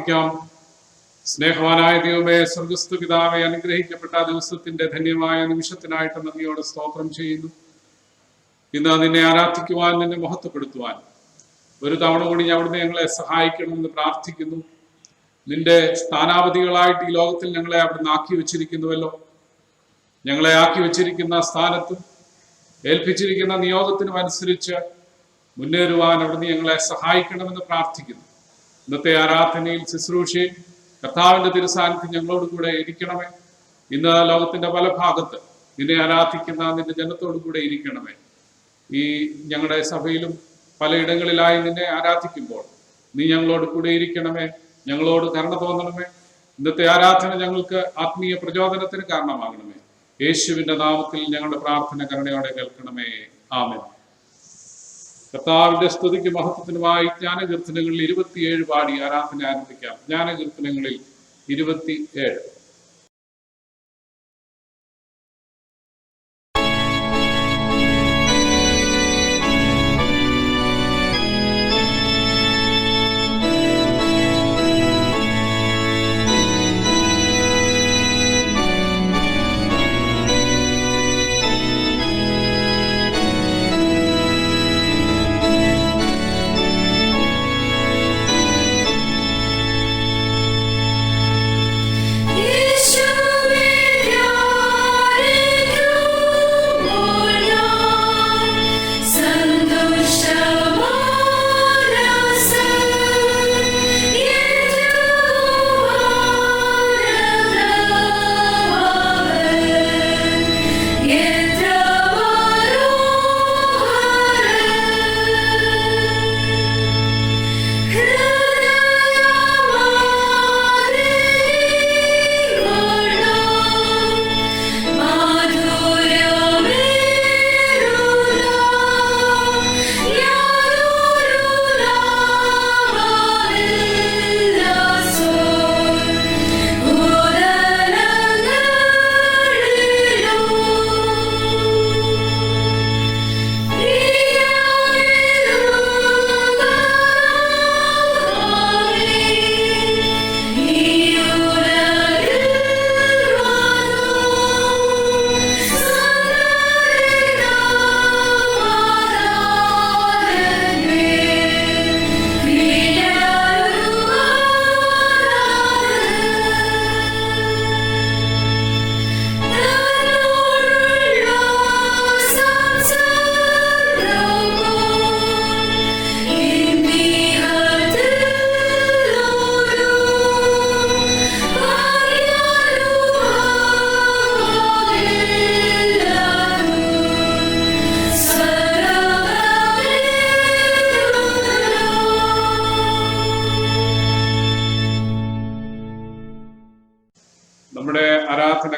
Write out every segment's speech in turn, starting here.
പ്രാർത്ഥിക്കാം. സ്നേഹവാനായ ദൈവമേ, സ്വർഗസ്ഥ പിതാവേ, അനുഗ്രഹിക്കപ്പെട്ട ദിവസത്തിന്റെ ധന്യമായ നിമിഷത്തിനായിട്ട് നന്ദിയോടെ സ്തോത്രം ചെയ്യുന്നു. ഇന്ന് നിന്നെ ആരാധിക്കുവാൻ, നിന്നെ മഹത്വപ്പെടുത്തുവാൻ ഒരു തവണ കൂടി അവിടുന്ന് ഞങ്ങളെ സഹായിക്കണമെന്ന് പ്രാർത്ഥിക്കുന്നു. നിന്റെ സ്ഥാനാപതികളായിട്ട് ഈ ലോകത്തിൽ ഞങ്ങളെ അവിടുന്ന് ആക്കി വെച്ചിരിക്കുന്നുവല്ലോ. ഞങ്ങളെ ആക്കി വെച്ചിരിക്കുന്ന സ്ഥാനത്തും ഏൽപ്പിച്ചിരിക്കുന്ന നിയോഗത്തിനും അനുസരിച്ച് മുന്നേറുവാൻ അവിടുന്ന് ഞങ്ങളെ സഹായിക്കണമെന്ന് പ്രാർത്ഥിക്കുന്നു. ഇന്നത്തെ ആരാധനയിൽ ശുശ്രൂഷയിൽ കർത്താവിന്റെ തിരുസാന്നിധ്യം ഞങ്ങളോട് കൂടെ ഇരിക്കണമേ. ഇന്ന് ലോകത്തിന്റെ പല ഭാഗത്ത് നിന്നെ ആരാധിക്കുന്ന നിന്റെ ജനത്തോടു കൂടെ ഇരിക്കണമേ. ഈ ഞങ്ങളുടെ സഭയിലും പലയിടങ്ങളിലായി നിന്നെ ആരാധിക്കുമ്പോൾ നീ ഞങ്ങളോട് കൂടെ ഇരിക്കണമേ. ഞങ്ങളോട് കരുണ തോന്നണമേ. ഇന്നത്തെ ആരാധന ഞങ്ങൾക്ക് ആത്മീയ പ്രചോദനത്തിന് കാരണമാകണമേ. യേശുവിന്റെ നാമത്തിൽ ഞങ്ങളുടെ പ്രാർത്ഥന കരുണയോടെ കേൾക്കണമേ. ആമേൻ. കർത്താവിന്റെ സ്തുതിക്ക് മഹത്വത്തിനുമായി ജ്ഞാനകീർത്തനങ്ങളിൽ 27 പാടി ആരാധന ആരംഭിക്കാം. ജ്ഞാനകീർത്തനങ്ങളിൽ 27.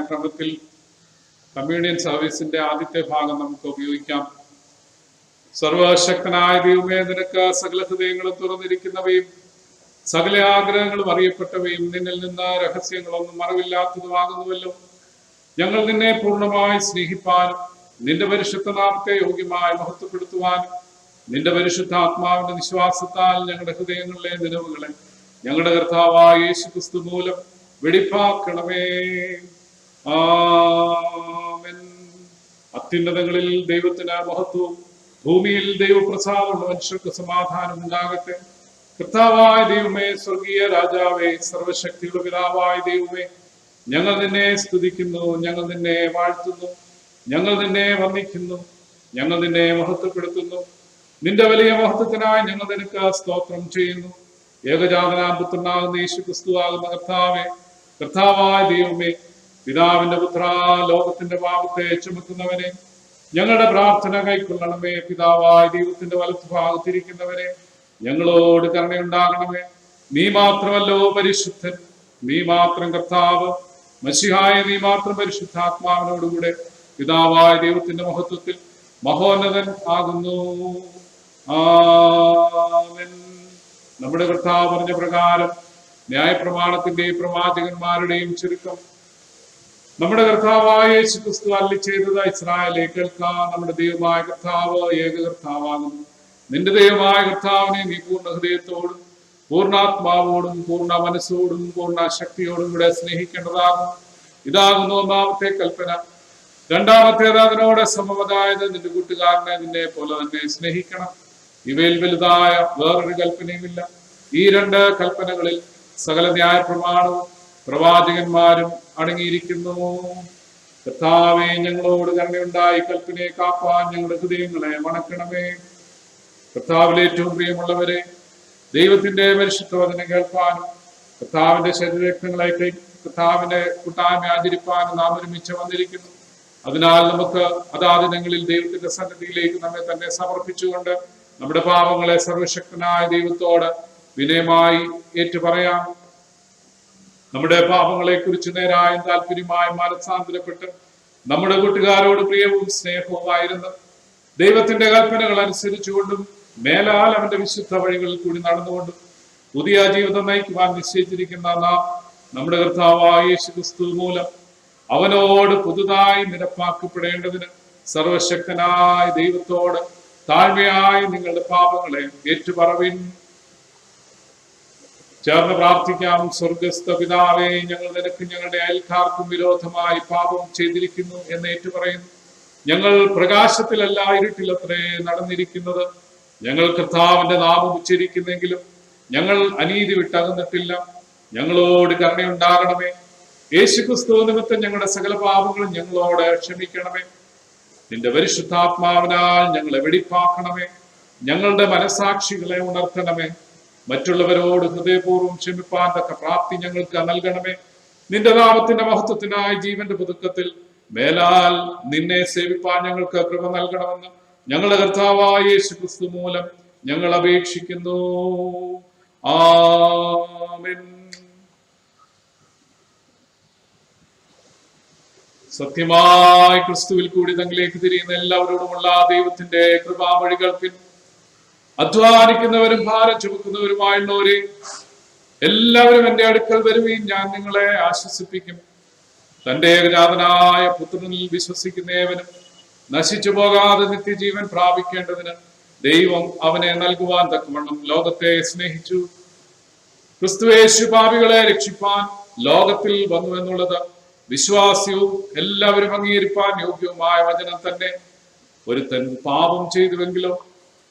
ക്രമത്തിൽ കമ്മ്യൂണിയൻ സർവീസിന്റെ ആദ്യത്തെ ഭാഗം നമുക്ക് ഉപയോഗിക്കാം. സർവശക്തനായ ദൈവമേ, നിനക്ക് സകല ഹൃദയങ്ങളും തുറന്നിരിക്കുന്നവയും സകല ആഗ്രഹങ്ങളും അറിയപ്പെട്ടവയും നിന്നിൽ നിന്ന് രഹസ്യങ്ങളൊന്നും മറവില്ലാത്തതുമാകുന്നുവല്ലോ. ഞങ്ങൾ നിന്നെ പൂർണ്ണമായി സ്നേഹിപ്പാനും നിന്റെ പരിശുദ്ധ നാമത്തെ യോഗ്യമായി മഹത്വപ്പെടുത്തുവാനും നിന്റെ പരിശുദ്ധ ആത്മാവിന്റെ വിശ്വാസത്താൽ ഞങ്ങളുടെ ഹൃദയങ്ങളിലെ നിലവുകളെ ഞങ്ങളുടെ കർത്താവായ യേശു ക്രിസ്തു മൂലം വെടിപ്പാക്കണമേ. ആമേൻ. അത്യുന്നതങ്ങളിൽ ദൈവത്തിന് മഹത്വവും ഭൂമിയിൽ ദൈവപ്രസാദമുള്ള മനുഷ്യർക്ക് സമാധാനം ഉണ്ടാകട്ടെ. കർത്താവായ ദൈവമേ, സ്വർഗീയ രാജാവേ, സർവശക്തിയുടെ പിതാവായ ദൈവമേ, ഞങ്ങൾ നിന്നെ സ്തുതിക്കുന്നു, ഞങ്ങൾ നിന്നെ വാഴ്ത്തുന്നു, ഞങ്ങൾ നിന്നെ വന്ദിക്കുന്നു, ഞങ്ങൾ നിന്നെ മഹത്വപ്പെടുത്തുന്നു. നിന്റെ വലിയ മഹത്വത്തിനായി ഞങ്ങൾ നിനക്ക് സ്തോത്രം ചെയ്യുന്നു. ഏകജാതനാം പുത്രനാകുന്ന യേശു ക്രിസ്തുവാകുന്ന കർത്താവേ, കർത്താവായ ദൈവമേ, പിതാവിന്റെ പുത്ര, ലോകത്തിന്റെ പാപത്തെ ചുമക്കുന്നവനെ, ഞങ്ങളുടെ പ്രാർത്ഥന കൈക്കൊള്ളണമേ. പിതാവായ ദൈവത്തിന്റെ വലത്തുഭാഗത്തിരിക്കുന്നവനെ, ഞങ്ങളോട് കരുണയുണ്ടാകണമേ. നീ മാത്രമല്ലോ പരിശുദ്ധൻ, നീ മാത്രം കർത്താവ്, മശിഹായ നീ മാത്രം പരിശുദ്ധാത്മാവിനോടുകൂടെ പിതാവായ ദൈവത്തിന്റെ മഹത്വത്തിൽ മഹോന്നതൻ ആകുന്നു. ആമേൻ. നമ്മുടെ കർത്താവ് പറഞ്ഞ പ്രകാരം ന്യായപ്രമാണത്തിന്റെയും പ്രവാചകന്മാരുടെയും ചുരുക്കം നമ്മുടെ കർത്താവായ യേശു ക്രിസ്തു അരുളിച്ചെയ്തത് ഇസ്രായേലേ കേൾക്കാം. നമ്മുടെ ദൈവമായ കർത്താവ് ഏക കർത്താവാകുന്നു. നിന്റെ ദൈവമായ കർത്താവിനെ നീ പൂർണ്ണ ഹൃദയത്തോടും പൂർണ്ണാത്മാവോടും പൂർണ്ണ മനസ്സോടും പൂർണ്ണ ശക്തിയോടും കൂടെ സ്നേഹിക്കേണ്ടതാകും. ഇതാകുന്നു ഒന്നാമത്തെ കൽപ്പന. രണ്ടാമത്തേത് അതിനോട് സമമതായത് നിന്റെ കൂട്ടുകാരനെ നിന്നെ പോലെ തന്നെ സ്നേഹിക്കണം. ഇവയിൽ വലുതായ വേറൊരു കൽപ്പനയുമില്ല. ഈ രണ്ട് കൽപ്പനകളിൽ സകല ന്യായ പ്രമാണവും പ്രവാചകന്മാരും അടങ്ങിയിരിക്കുന്നു. കർത്താവേ, ഞങ്ങളോട് കരുണയുണ്ടായി കൽപ്പനയെ കാപ്പാൻ ഞങ്ങളുടെ ഹൃദയങ്ങളെ മണക്കണമേ. കർത്താവിൽ ഏറ്റവും പ്രിയമുള്ളവരെ, ദൈവത്തിന്റെ പരിശുദ്ധ വചനം കേൾപ്പാനും കർത്താവിന്റെ ശരീരരക്തങ്ങളെ കർത്താവിന്റെ കൂട്ടായ്മ ആചരിപ്പാനും നാം ഒരുമിച്ച് വന്നിരിക്കുന്നു. അതിനാൽ നമുക്ക് അതാത് ദിനങ്ങളിൽ ദൈവത്തിന്റെ സന്നിധിയിലേക്ക് നമ്മെ തന്നെ സമർപ്പിച്ചുകൊണ്ട് നമ്മുടെ പാപങ്ങളെ സർവശക്തനായ ദൈവത്തോട് വിനയമായി ഏറ്റുപറയാം. നമ്മുടെ പാപങ്ങളെ കുറിച്ച് നേരായും താല്പര്യമായും മനസ്സാന്തരപ്പെട്ട് നമ്മുടെ കൂട്ടുകാരോട് പ്രിയവും സ്നേഹവുമായിരുന്നു ദൈവത്തിന്റെ കൽപ്പനകൾ അനുസരിച്ചുകൊണ്ടും മേലാൽ അവന്റെ വിശുദ്ധ വഴികളിൽ കൂടി നടന്നുകൊണ്ടും പുതിയ ജീവിതം നയിക്കുവാൻ നിശ്ചയിച്ചിരിക്കുന്ന നാം നമ്മുടെ കർത്താവായ യേശുക്രിസ്തു മൂലം അവനോട് പുതുതായി നിരപ്പാക്കപ്പെടേണ്ടതിന് സർവശക്തനായ ദൈവത്തോട് താഴ്മയായി നിങ്ങളുടെ പാപങ്ങളെ ഏറ്റുപറവിൻ. ചേർന്ന് പ്രാർത്ഥിക്കാം. സ്വർഗസ്ഥ പിതാവേ, ഞങ്ങൾ നിനക്ക് ഞങ്ങളുടെ അയൽക്കാർക്കും വിരോധമായി പാപം ചെയ്തിരിക്കുന്നു എന്ന് ഏറ്റുപറയുന്നു. ഞങ്ങൾ പ്രകാശത്തിലല്ല ഇരുട്ടിലത്രേ നടന്നിരിക്കുന്നത്. ഞങ്ങൾ കർത്താവിന്റെ നാമം ഉച്ചരിക്കുന്നെങ്കിലും ഞങ്ങൾ അനീതി വിട്ടകന്നിട്ടില്ല. ഞങ്ങളോട് കരുണയുണ്ടാകണമേ. യേശുക്രിസ്തു നിമിത്തം ഞങ്ങളുടെ സകല പാപങ്ങളും ഞങ്ങളോട് ക്ഷമിക്കണമേ. നിന്റെ പരിശുദ്ധാത്മാവിനാൽ ഞങ്ങളെ വെടിപ്പാക്കണമേ. ഞങ്ങളുടെ മനസാക്ഷികളെ ഉണർത്തണമേ. മറ്റുള്ളവരോട് ഹൃദയപൂർവ്വം ക്ഷമിപ്പാൻ തക്ക പ്രാപ്തി ഞങ്ങൾക്ക് നൽകണമേ. നിന്റെ നാമത്തിന്റെ മഹത്വത്തിനായി ജീവന്റെ പുതുക്കത്തിൽ മേലാൽ നിന്നെ സേവിപ്പാൻ ഞങ്ങൾക്ക് കൃപ നൽകണമെന്ന് ഞങ്ങളുടെ കർത്താവായ യേശുക്രിസ്തു മൂലം ഞങ്ങൾ അപേക്ഷിക്കുന്നു. ആമേൻ. സത്യമായി ക്രിസ്തുവിൽ കൂടി തങ്ങളിലേക്ക് തിരിയുന്ന എല്ലാവരോടുമുള്ള ദൈവത്തിന്റെ കൃപാവഴികൾപ്പിൽ അധ്വാനിക്കുന്നവരും ഭാരം ചുമക്കുന്നവരുമായുള്ളവരെ എല്ലാവരും എന്റെ അടുക്കൽ വരുകയും ഞാൻ നിങ്ങളെ ആശ്വസിപ്പിക്കും. തന്റെ ഏകജാതനായ പുത്രനിൽ വിശ്വസിക്കുന്നവനും നശിച്ചു പോകാതെ നിത്യജീവൻ പ്രാപിക്കേണ്ടതിന് ദൈവം അവനെ നൽകുവാൻ തക്കവണ്ണം ലോകത്തെ സ്നേഹിച്ചു. ക്രിസ്തുയേശു പാപികളെ രക്ഷിപ്പാൻ ലോകത്തിൽ വന്നു എന്നുള്ളത് വിശ്വാസ്യവും എല്ലാവരും അംഗീകരിപ്പാൻ യോഗ്യവുമായ വചനം തന്നെ. ഒരുത്തൻ പാപം ചെയ്തുവെങ്കിലോ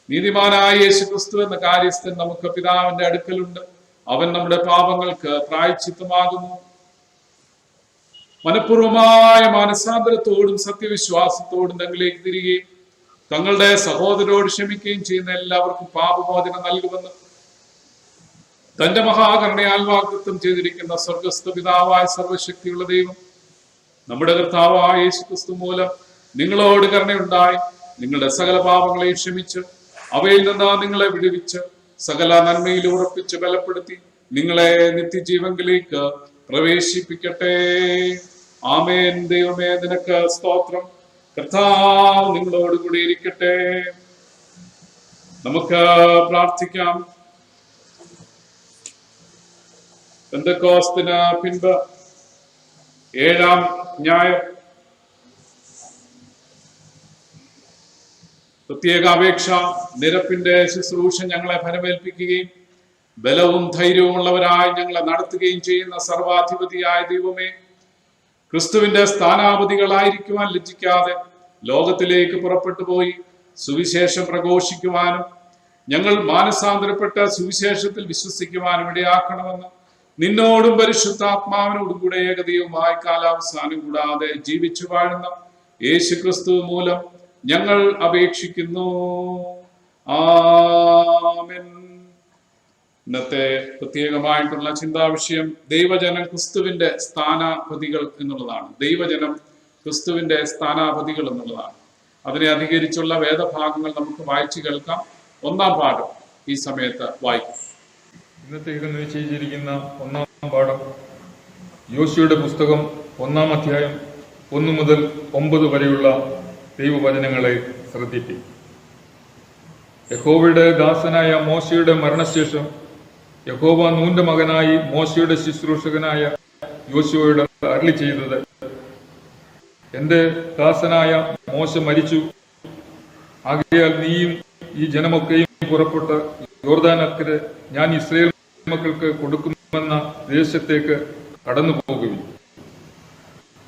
നീതിമാനായ യേശു ക്രിസ്തു എന്ന കാര്യസ്ഥൻ നമുക്ക് പിതാവിന്റെ അടുക്കലുണ്ട്. അവൻ നമ്മുടെ പാപങ്ങൾക്ക് പ്രായശ്ചിത്തമാകുന്നു. മനഃപൂർവമായ മാനസാന്തരത്തോടും സത്യവിശ്വാസത്തോടും തങ്ങളിലേക്ക് തിരികെയും തങ്ങളുടെ സഹോദരോട് ക്ഷമിക്കുകയും ചെയ്യുന്ന എല്ലാവർക്കും പാപമോചനം നൽകുമെന്ന് തന്റെ മഹാകരുണയാൽ വാഗ്ദത്തം ചെയ്തിരിക്കുന്ന സ്വർഗസ്ഥ പിതാവായ സർവശക്തിയുള്ള ദൈവം നമ്മുടെ കർത്താവായ യേശുക്രിസ്തു മൂലം നിങ്ങളോട് കരുണയുണ്ടായി നിങ്ങളുടെ സകല പാപങ്ങളെയും ക്ഷമിച്ച് അവയിൽ നിന്ന് നിങ്ങളെ വിടുവിച്ച് സകല നന്മയിൽ ഉറപ്പിച്ച് ബലപ്പെടുത്തി നിങ്ങളെ നിത്യജീവങ്കിലേക്ക് പ്രവേശിപ്പിക്കട്ടെ. ആമേൻ. ദൈവമേ, നിനക്ക് സ്തോത്രം. കർത്താവ് നിങ്ങളോട് കൂടി ഇരിക്കട്ടെ. നമുക്ക് പ്രാർത്ഥിക്കാം. പെന്തക്കോസ്തിന് പിൻപ് 7-ാം ഞായർ പ്രത്യേക അപേക്ഷ നിരപ്പിന്റെ ശുശ്രൂഷ ഞങ്ങളെ ഫലമേൽപ്പിക്കുകയും ബലവും ധൈര്യവുമുള്ളവരായി ഞങ്ങളെ നടത്തുകയും ചെയ്യുന്ന സർവാധിപതിയായ ദൈവമേ, ക്രിസ്തുവിന്റെ സ്ഥാനാപതികളായിരിക്കുവാൻ ലജ്ജിക്കാതെ ലോകത്തിലേക്ക് പുറപ്പെട്ടു പോയി സുവിശേഷം പ്രഘോഷിക്കുവാനും ഞങ്ങൾ മാനസാന്തരപ്പെട്ട സുവിശേഷത്തിൽ വിശ്വസിക്കുവാനും ഇടയാക്കണമെന്ന് നിന്നോടും പരിശുദ്ധാത്മാവിനോടും കൂടെ ഏകദൈവമായി കാലാവസാനം കൂടാതെ ജീവിച്ചു വാഴുന്ന യേശു ക്രിസ്തു മൂലം ഞങ്ങൾ അപേക്ഷിക്കുന്നു. ആമേൻ. ഇന്നത്തെ പ്രത്യേകമായിട്ടുള്ള ചിന്താവിഷയം ദൈവജനം ക്രിസ്തുവിന്റെ സ്ഥാനാപതികൾ എന്നുള്ളതാണ്. ദൈവജനം ക്രിസ്തുവിന്റെ സ്ഥാനാപതികൾ എന്നുള്ളതാണ്. അതിനെ അധികരിച്ചുള്ള വേദഭാഗങ്ങൾ നമുക്ക് വായിച്ചു കേൾക്കാം. 1-ാം പാഠം ഈ സമയത്ത് വായിക്കാം. ഇന്നത്തേക്ക് നിശ്ചയിച്ചിരിക്കുന്ന 1-ാം പാഠം യോശുവയുടെ പുസ്തകം 1-ാം അധ്യായം 1 മുതൽ 9 വരെയുള്ള ദൈവവചനങ്ങളെ ശ്രദ്ധിക്കും. യഹോവയുടെ ദാസനായ മോശയുടെ മരണശേഷം യഹോവ നൂന്റെ മകനായി മോശയുടെ ശുശ്രൂഷകനായ യോശുവയോട് അരുളി ചെയ്തത്, എന്റെ ദാസനായ മോശ മരിച്ചു. ആകയാൽ നീയും ഈ ജനമൊക്കെയും പുറപ്പെട്ട് യോർദാനക്കരെ ഞാൻ ഇസ്രായേൽ ദൈവമക്കൾക്ക് കൊടുക്കുമെന്ന ദേശത്തേക്ക് കടന്നു പോകുകയും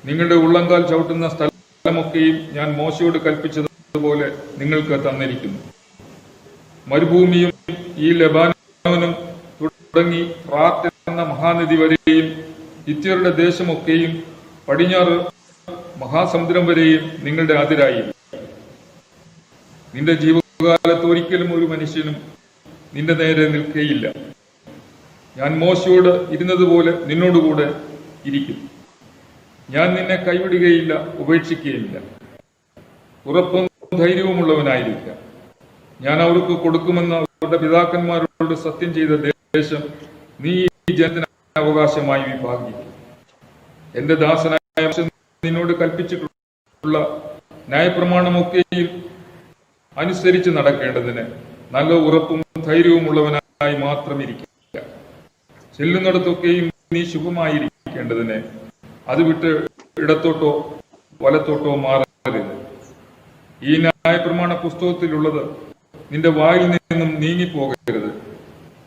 നിങ്ങളുടെ ഉള്ളങ്കാൽ ചവിട്ടുന്ന സ്ഥലമൊക്കെയും ഞാൻ മോശയോട് കൽപ്പിച്ചതുപോലെ നിങ്ങൾക്ക് തന്നിരിക്കുന്നു. മരുഭൂമിയും ഈ ലെബാനോനും തുടങ്ങി ഫ്രാത്ത് എന്ന മഹാനദി വരെയും ഹിത്യരുടെ ദേശമൊക്കെയും പടിഞ്ഞാറ് മഹാസമുദ്രം വരെയും നിങ്ങളുടെ അതിരായി. നിന്റെ ജീവകാലത്ത് ഒരിക്കലും ഒരു മനുഷ്യനും നിന്റെ നേരെ നിൽക്കുകയില്ല. ഞാൻ മോശയോട് ഇരുന്നതുപോലെ നിന്നോടുകൂടെ ഇരിക്കും. ഞാൻ നിന്നെ കൈവിടുകയില്ല, ഉപേക്ഷിക്കുകയില്ല. ഉറപ്പും ധൈര്യവുമുള്ളവനായിരിക്കുക. ഞാൻ അവർക്ക് കൊടുക്കുമെന്ന് അവരുടെ പിതാക്കന്മാരോട് സത്യം ചെയ്ത ദേശം നീ ഈ ജനത്തിന് അവകാശമായി വിഭാഗിക്കും. എന്റെ ദാസനായ നിന്നോട് കൽപ്പിച്ചിട്ടുള്ള ന്യായപ്രമാണമൊക്കെയും അനുസരിച്ച് നടക്കേണ്ടതിന് നല്ല ഉറപ്പും ധൈര്യവുമുള്ളവനായി മാത്രം ഇരിക്കുക. ചെല്ലുന്നിടത്തൊക്കെയും നീ ശുഭമായിരിക്കേണ്ടതിന് അത് വിട്ട് ഇടത്തോട്ടോ വലത്തോട്ടോ മാറരുത്. ഈ ന്യായപ്രമാണ പുസ്തകത്തിലുള്ളത് നിന്റെ വായിൽ നിന്നും നീങ്ങിപ്പോകരുത്.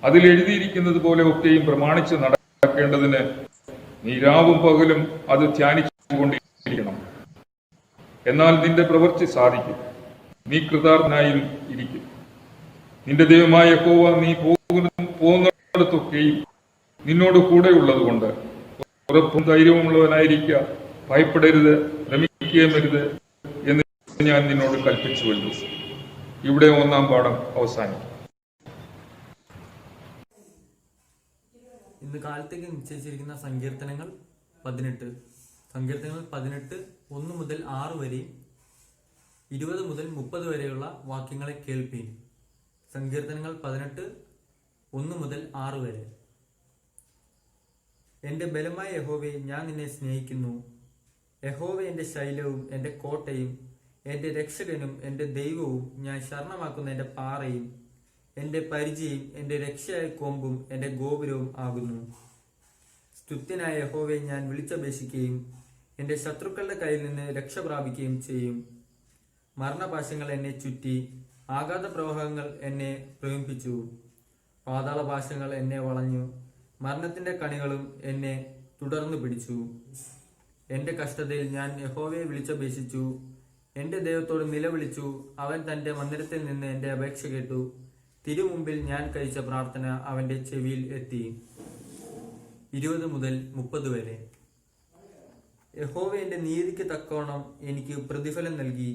അതിൽ എഴുതിയിരിക്കുന്നത് പോലെ ഒക്കെയും പ്രമാണിച്ച് നടക്കേണ്ടതിന് നീ രാവും പകലും അത് ധ്യാനിച്ചുകൊണ്ടിരിക്കണം. എന്നാൽ നിന്റെ പ്രവൃത്തി സാധിക്കും, നീ കൃതാർത്ഥനായും ഇരിക്കും. നിന്റെ ദൈവമായ യഹോവ നീ പോകുന്നിടത്തൊക്കെയും നിന്നോട് കൂടെയുള്ളത് കൊണ്ട് ഉറപ്പും ധൈര്യവുമുള്ളവനായിരിക്കുക. ഭയപ്പെടരുത്, ഭ്രമിക്കുകയുമരുത് എന്ന് ഞാൻ നിന്നോട് കൽപ്പിച്ചുവല്ലോ. ഇവിടെ 1-ാം പാഠം അവസാനിക്കും. ഇന്ന് കാലത്തേക്ക് നിശ്ചയിച്ചിരിക്കുന്ന സങ്കീർത്തനങ്ങൾ 18. സങ്കീർത്തനങ്ങൾ 18 1 മുതൽ 6 വരെയും 20 മുതൽ 30 വരെയുള്ള വാക്യങ്ങളെ കേൾപ്പീൻ. സങ്കീർത്തനങ്ങൾ 18 1 മുതൽ 6 വരെ. എന്റെ ബലമായ യഹോവേ, ഞാൻ നിന്നെ സ്നേഹിക്കുന്നു. യഹോവ എന്റെ ശൈലവും എന്റെ കോട്ടയും എന്റെ രക്ഷകനും എന്റെ ദൈവവും, ഞാൻ ശരണമാക്കുന്ന എന്റെ പാറയും എന്റെ പരിചയും എന്റെ രക്ഷയായ കൊമ്പും എന്റെ ഗോപുരവും ആകുന്നു. സ്തുത്യനായ യഹോവയെ ഞാൻ വിളിച്ചപേക്ഷിക്കുകയും എന്റെ ശത്രുക്കളുടെ കയ്യിൽ നിന്ന് രക്ഷ പ്രാപിക്കുകയും ചെയ്യും. മരണപാശങ്ങൾ എന്നെ ചുറ്റി, ആഘാത പ്രവാഹങ്ങൾ എന്നെ പ്രേമിപ്പിച്ചു. പാതാളപാശങ്ങൾ എന്നെ വളഞ്ഞു, മരണത്തിന്റെ കണികളും എന്നെ തുടർന്നു പിടിച്ചു. എന്റെ കഷ്ടതയിൽ ഞാൻ യഹോവയെ വിളിച്ചപേക്ഷിച്ചു, എന്റെ ദൈവത്തോട് നിലവിളിച്ചു. അവൻ തന്റെ മന്ദിരത്തിൽ നിന്ന് എന്റെ അപേക്ഷ കേട്ടു. തിരുമുമ്പിൽ ഞാൻ കഴിച്ച പ്രാർത്ഥന അവന്റെ ചെവിയിൽ എത്തി. 20 മുതൽ 30 വരെ. യഹോവ എന്റെ നീതിക്ക് തക്കവണ്ണം എനിക്ക് പ്രതിഫലം നൽകി.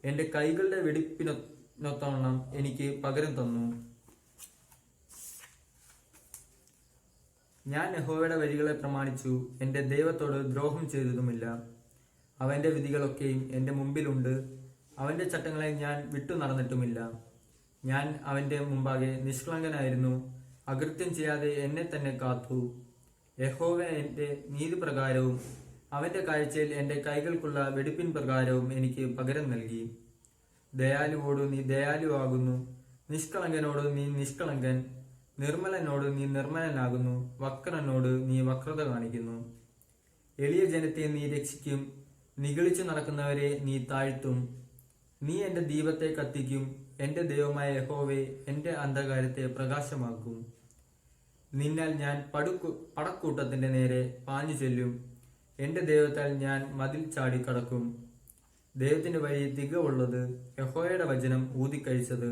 എന്റെ കൈകളുടെ വെടിപ്പിനൊത്തവണ്ണം എനിക്ക് പകരം തന്നു. ഞാൻ യഹോവയുടെ വഴികളെ പ്രമാണിച്ചു, എന്റെ ദൈവത്തോട് ദ്രോഹം ചെയ്തതുമില്ല. അവന്റെ വിധികളൊക്കെയും എന്റെ മുമ്പിലുണ്ട്. അവന്റെ ചട്ടങ്ങളെ ഞാൻ വിട്ടു നടന്നിട്ടുമില്ല. ഞാൻ അവന്റെ മുമ്പാകെ നിഷ്കളങ്കനായിരുന്നു. അകൃത്യം ചെയ്യാതെ എന്നെ തന്നെ കാത്തു. യഹോവ എന്റെ നീതിപ്രകാരവും അവന്റെ കാഴ്ചയിൽ എന്റെ കൈകൾക്കുള്ള വെടിപ്പിൻ പ്രകാരവും എനിക്ക് പകരം നൽകി. ദയാലുവോട് നീ ദയാലുവാകുന്നു, നിഷ്കളങ്കനോട് നീ നിഷ്കളങ്കൻ, നിർമ്മലനോട് നീ നിർമ്മലനാകുന്നു, വക്രനോട് നീ വക്രത കാണിക്കുന്നു. എളിയ ജനത്തെ നീ രക്ഷിക്കും, നിഗളിച്ചു നടക്കുന്നവരെ നീ താഴ്ത്തും. നീ എന്റെ ദീപത്തെ കത്തിക്കും, എന്റെ ദൈവമായ യഹോവേ എന്റെ അന്ധകാരത്തെ പ്രകാശമാക്കും. നിന്നാൽ ഞാൻ പടക്കൂട്ടത്തിന്റെ നേരെ പാഞ്ഞു ചെല്ലും. എന്റെ ദൈവത്താൽ ഞാൻ മതിൽ ചാടി കടക്കും. ദൈവത്തിന്റെ വഴി തികവുള്ളത്, യഹോവയുടെ വചനം ഊതിക്കഴിച്ചത്.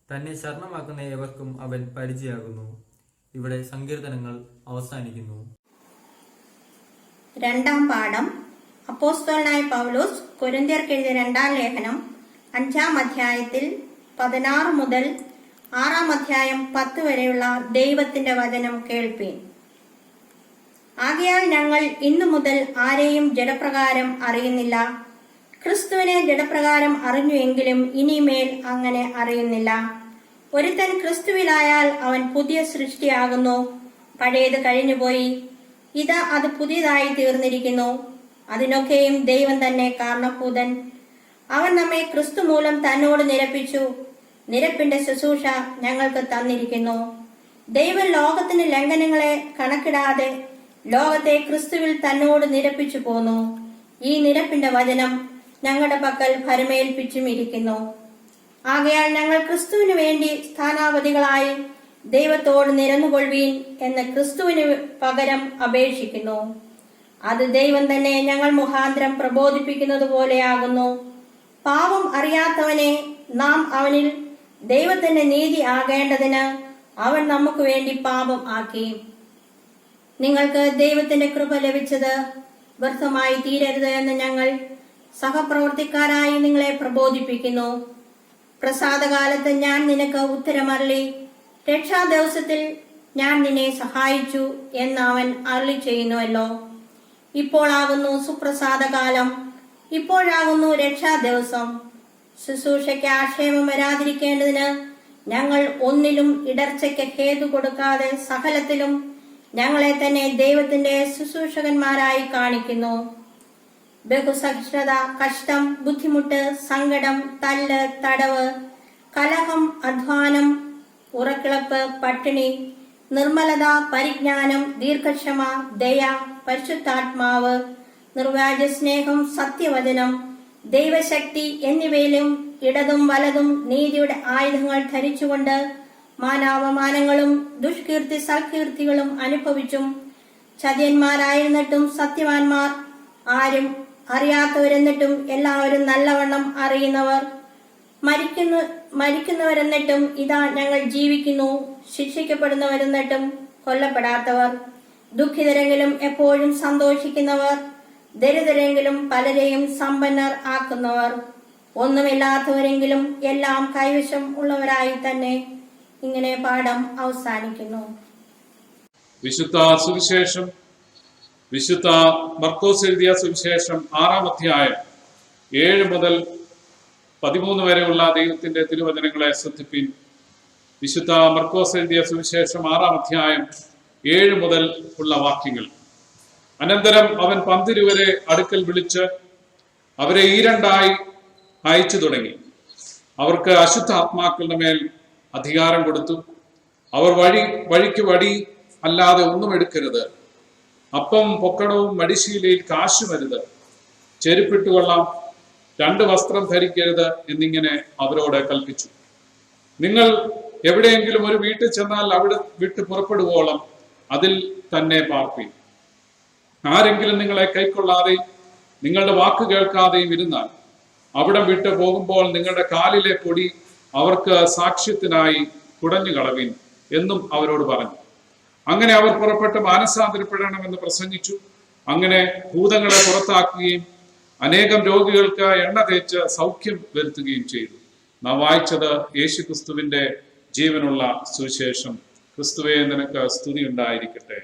തന്നെ ശരണമാക്കുന്ന ഏവർക്കും അവൻ പരിചയാകുന്നു. ഇവിടെ സങ്കീർത്തനങ്ങൾ അവസാനിക്കുന്നു. 2-ാം പാഠം. അപ്പോസ്തലനായ പൗലോസ് കൊരിന്ത്യർക്ക് എഴുതിയ 2-ാം ലേഖനം 5-ാം അധ്യായത്തിൽ 16 മുതൽ 6-ാം അധ്യായം 10 വരെയുള്ള ദൈവത്തിന്റെ വചനം കേൾപ്പീൻ. ആകയാൽ ഞങ്ങൾ ഇന്നു മുതൽ ആരെയും ജഡപ്രകാരം അറിയുന്നില്ല. ക്രിസ്തുവിനെ ജഡപ്രകാരം അറിഞ്ഞുവെങ്കിലും ഇനിമേൽ അങ്ങനെ അറിയുന്നില്ല. ഒരുത്തൻ ക്രിസ്തുവിലായാൽ അവൻ പുതിയ സൃഷ്ടിയാകുന്നു. പഴയത് കഴിഞ്ഞുപോയി, ഇതാ അത് പുതിയതായി തീർന്നിരിക്കുന്നു. അതിനൊക്കെയും ദൈവം തന്നെ കാരണഭൂതൻ. അവൻ നമ്മെ ക്രിസ്തു മൂലം തന്നോട് നിരപ്പിച്ചു. നിരപ്പിന്റെ ശുശ്രൂഷ ഞങ്ങൾക്ക് തന്നിരിക്കുന്നു. ദൈവം ലോകത്തിന് ലംഘനങ്ങളെ കണക്കിടാതെ ലോകത്തെ ക്രിസ്തുവിൽ തന്നോട് നിരപ്പിച്ചു പോന്നു. ഈ നിരപ്പിന്റെ വചനം ഞങ്ങളുടെ പക്കൽ ഭരമേൽപ്പിച്ചും ഇരിക്കുന്നു. ആകയാൽ ഞങ്ങൾ ക്രിസ്തുവിനു വേണ്ടി സ്ഥാനാപതികളായി ദൈവത്തോട് നിരന്നുകൊള്ളുവീൻ എന്ന് ക്രിസ്തുവിന് പകരം അപേക്ഷിക്കുന്നു. അത് ദൈവം തന്നെ ഞങ്ങൾ മുഖാന്തരം പ്രബോധിപ്പിക്കുന്നത് പോലെയാകുന്നു. പാപം അറിയാത്തവനെ നാം അവനിൽ ദൈവത്തിന്റെ നീതി ആകേണ്ടതിന് അവൻ നമുക്ക് വേണ്ടി പാപം ആക്കി. നിങ്ങൾക്ക് ദൈവത്തിന്റെ കൃപ ലഭിച്ചത് വ്യർത്ഥമായി തീരരുത് എന്ന് ഞങ്ങൾ സഹപ്രവർത്തിക്കാരായി നിങ്ങളെ പ്രബോധിപ്പിക്കുന്നു. പ്രസാദകാലത്ത് ഞാൻ നിനക്ക് ഉത്തരമരളി, രക്ഷാദിവസത്തിൽ ഞാൻ നിന്നെ സഹായിച്ചു എന്ന് അവൻ അരുളി ചെയ്യുന്നുവല്ലോ. ഇപ്പോഴാകുന്നു സുപ്രസാദകാലം, ഇപ്പോഴാകുന്നു രക്ഷാദിവസം. ശുശ്രൂഷയ്ക്ക് ആക്ഷേപം വരാതിരിക്കേണ്ടതിന് ഞങ്ങൾ ഒന്നിലും ഇടർച്ചയ്ക്ക് ഹേതു കൊടുക്കാതെ സകലത്തിലും ഞങ്ങളെ തന്നെ ദൈവത്തിന്റെ ശുശ്രൂഷകന്മാരായി കാണിക്കുന്നു. ബഹുസഹിഷ്ണുത, കഷ്ടം, ബുദ്ധിമുട്ട്, സങ്കടം, തല്ല്, തടവ്, കലഹം, അധ്വാനം, ഉറക്കിളപ്പ്, പട്ടിണി, നിർമ്മലത, പരിജ്ഞാനം, ദീർഘക്ഷമ, ദയ, പരിശുദ്ധാത്മാവ്, നിർവ്യാജ സ്നേഹം, സത്യവചനം, ദൈവശക്തി എന്നിവയിലും ഇടതും വലതും നീതിയുടെ ആയുധങ്ങൾ ധരിച്ചുകൊണ്ട് മാനാവമാനങ്ങളും ദുഷ്കീർത്തി സൽകീർത്തികളും അനുഭവിച്ചും ചതിയന്മാരായിരുന്നിട്ടും സത്യവാന്മാർ, ആരും അറിയാത്തവരെന്നിട്ടും എല്ലാവരും നല്ലവണ്ണം അറിയുന്നവർ, മരിക്കുന്നവരെന്നിട്ടും ഇതാ ഞങ്ങൾ ജീവിക്കുന്നു, ശിക്ഷിക്കപ്പെടുന്നവരെന്നിട്ടും കൊല്ലപ്പെടാത്തവർ, ദുഃഖിതരെങ്കിലും എപ്പോഴും സന്തോഷിക്കുന്നവർ, ദരിദ്രരെങ്കിലും പലരെയും സമ്പന്നർ ആക്കുന്നവർ, ഒന്നുമില്ലാത്തവരെങ്കിലും എല്ലാം കൈവശം ഉള്ളവരായി തന്നെ. ഇങ്ങനെ പാഠം അവസാനിക്കുന്നു. വിശുദ്ധ സുവിശേഷം വിശുദ്ധ മർക്കോസ് എഴുതിയ സുവിശേഷം 6-ാം അധ്യായം 7 മുതൽ 13 വരെയുള്ള ദൈവത്തിന്റെ തിരുവചനങ്ങളെ ശ്രദ്ധിപ്പിൻ. വിശുദ്ധ മർക്കോസ് എഴുതിയ സുവിശേഷം 6-ാം അധ്യായം 7 മുതൽ ഉള്ള വാക്യങ്ങൾ. അനന്തരം അവൻ 12 അടുക്കൽ വിളിച്ച് അവരെ ഈരണ്ടായി അയച്ചു തുടങ്ങി. അവർക്ക് അശുദ്ധാത്മാക്കളുടെ മേൽ അധികാരം കൊടുത്തു. അവർ വഴിക്ക് വടി അല്ലാതെ ഒന്നും എടുക്കരുത്, അപ്പം പൊക്കണവും മടിശീലയിൽ കാശുമരുത്, ചെരുപ്പിട്ടുകൊള്ളാം, 2 വസ്ത്രം ധരിക്കരുത് എന്നിങ്ങനെ അവരോട് കൽപ്പിച്ചു. നിങ്ങൾ എവിടെയെങ്കിലും ഒരു വീട്ടിൽ ചെന്നാൽ അവിടെ വിട്ട് പുറപ്പെടുവോളം അതിൽ തന്നെ പാർപ്പീൻ. ആരെങ്കിലും നിങ്ങളെ കൈക്കൊള്ളാതെയും നിങ്ങളുടെ വാക്ക് കേൾക്കാതെയും ഇരുന്നാൽ അവിടം വിട്ട് പോകുമ്പോൾ നിങ്ങളുടെ കാലിലെ പൊടി അവർക്ക് സാക്ഷ്യത്തിനായി കുടഞ്ഞു കളവിൻ എന്നും അവരോട് പറഞ്ഞു. അങ്ങനെ അവർ പുറപ്പെട്ട് മാനസാന്തരപ്പെടണമെന്ന് പ്രസംഗിച്ചു. അങ്ങനെ ഭൂതങ്ങളെ പുറത്താക്കുകയും അനേകം രോഗികൾക്ക് എണ്ണ തേച്ച് സൗഖ്യം വരുത്തുകയും ചെയ്തു. നാം വായിച്ചത് യേശുക്രിസ്തുവിന്റെ ജീവനുള്ള സുവിശേഷം. ക്രിസ്തുവേ, നിനക്ക് സ്തുതി ഉണ്ടായിരിക്കട്ടെ.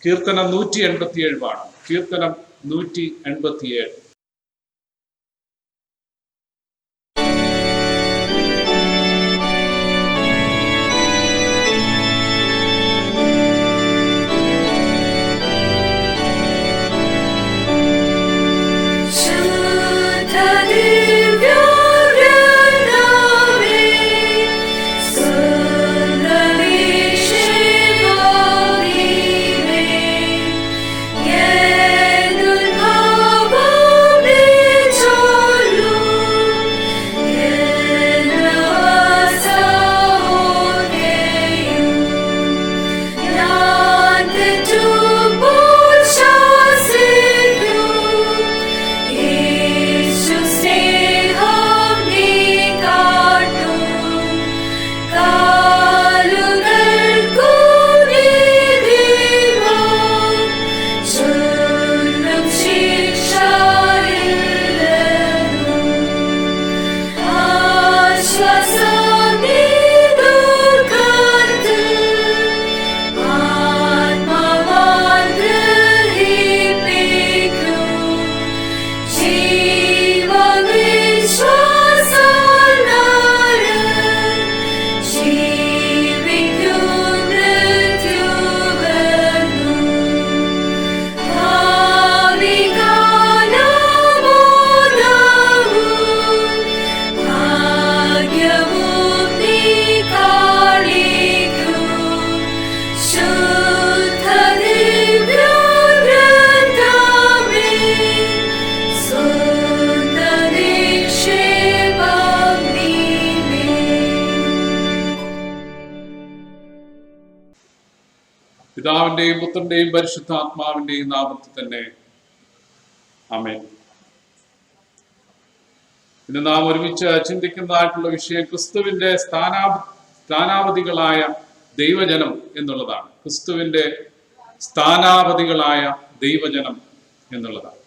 കീർത്തനം 187 പാഠം. കീർത്തനം 187. Yeah. പിതാവിന്റെയും പുത്രന്റെയും പരിശുദ്ധാത്മാവിന്റെയും നാമത്തിൽ തന്നെ ആമേൻ. ഇന്ന് നാം ഒരുമിച്ച് ചിന്തിക്കുന്നതായിട്ടുള്ള വിഷയം ക്രിസ്തുവിന്റെ സ്ഥാനാപതികളായ ദൈവജനം എന്നുള്ളതാണ്. ക്രിസ്തുവിന്റെ സ്ഥാനാപതികളായ ദൈവജനം എന്നുള്ളതാണ്.